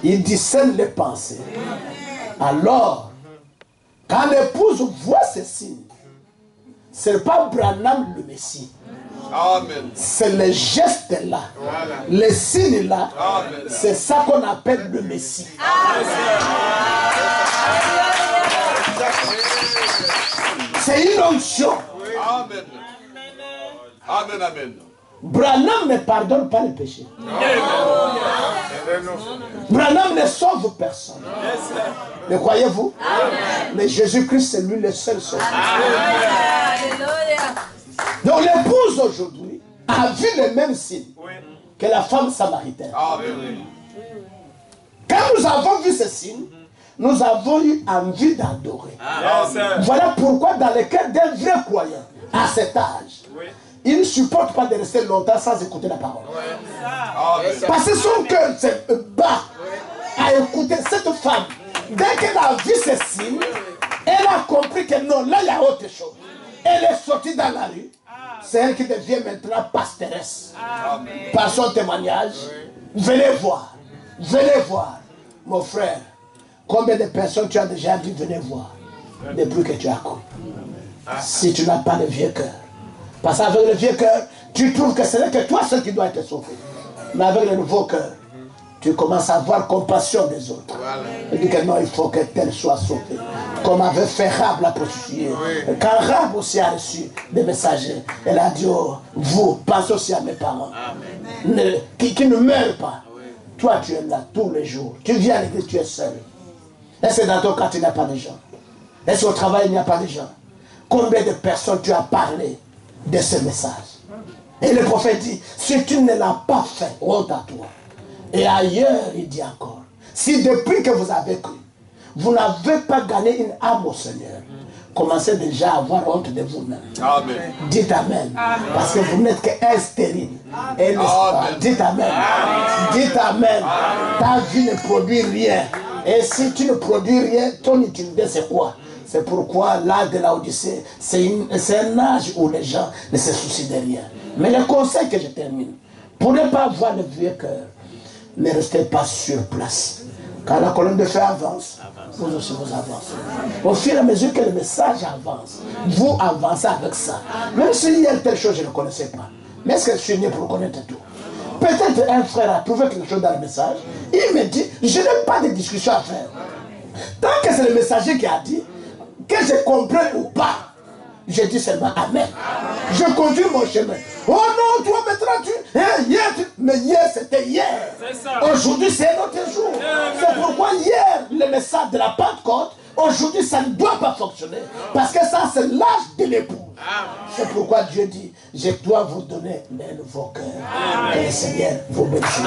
Il discerne les pensées. Alors, quand l'épouse voit ces signes, ce n'est pas Branham le Messie. Amen. C'est les gestes là, les signes là, c'est ça qu'on appelle le Messie. C'est une onction. Amen. Amen, amen. Branham ne pardonne pas les péchés. Branham ne sauve personne. Le croyez-vous? Mais Jésus-Christ, c'est lui le seul sauveur. Donc l'épouse aujourd'hui a vu les mêmes signes que la femme samaritaine. Amen. Quand nous avons vu ces signes, nous avons eu envie d'adorer. Voilà pourquoi dans le cœur d'un vrai croyant, à cet âge, il ne supporte pas de rester longtemps sans écouter la parole. Parce que son cœur s'est bas à écouter cette femme. Dès qu'elle a vu ces signes, elle a compris que non, là il y a autre chose. Elle est sortie dans la rue. C'est elle qui devient maintenant pastoresse. Par son témoignage, venez voir. Venez voir. Mon frère, combien de personnes tu as déjà dit venez voir depuis que tu as cru? Si tu n'as pas le vieux cœur. Parce qu'avec le vieux cœur, tu trouves que ce n'est que toi seul qui dois être sauvé. Mais avec le nouveau cœur, tu commences à avoir compassion des autres. Tu dis que non, il faut que tel soit sauvé. Comme avait fait Rab la prostituée. Quand Rab aussi a reçu des messagers, elle a dit, oh, vous, pensez aussi à mes parents. Qui ne meurent pas. Toi, tu es là tous les jours. Tu viens à l'église, tu es seul. Est-ce que dans ton quartier, il n'y a pas de gens? Est-ce qu'au travail, il n'y a pas de gens? Combien de personnes tu as parlé de ce message? Et le prophète dit, si tu ne l'as pas fait, honte à toi. Et ailleurs, il dit encore, si depuis que vous avez cru, vous n'avez pas gagné une âme au Seigneur, commencez déjà à avoir honte de vous-même. Amen. Dites Amen. Parce que vous n'êtes qu'un stérile. Et dites Amen. Dites Amen. Ta vie ne produit rien. Et si tu ne produis rien, ton utilité c'est quoi? C'est pourquoi l'âge de la Odyssée, c'est un âge où les gens ne se soucient de rien. Mais le conseil que je termine, pour ne pas avoir le vieux cœur, ne restez pas sur place. Quand la colonne de feu avance, vous aussi vous avancez. Au fur et à mesure que le message avance, vous avancez avec ça. Même s'il y a telle chose, je ne connaissais pas. Mais est-ce que je suis né pour connaître tout? Peut-être un frère a trouvé quelque chose dans le message. Il me dit, je n'ai pas de discussion à faire. Tant que c'est le messager qui a dit, que je comprenne ou pas, je dis seulement Amen. Je continue mon chemin. Oh non, toi maintenant mais hier c'était hier. Aujourd'hui c'est un autre jour. C'est pourquoi hier, le message de la Pentecôte, aujourd'hui ça ne doit pas fonctionner. Parce que ça c'est l'âge de l'époux. C'est pourquoi Dieu dit, je dois vous donner un nouveau cœur. Et le Seigneur vous bénisse.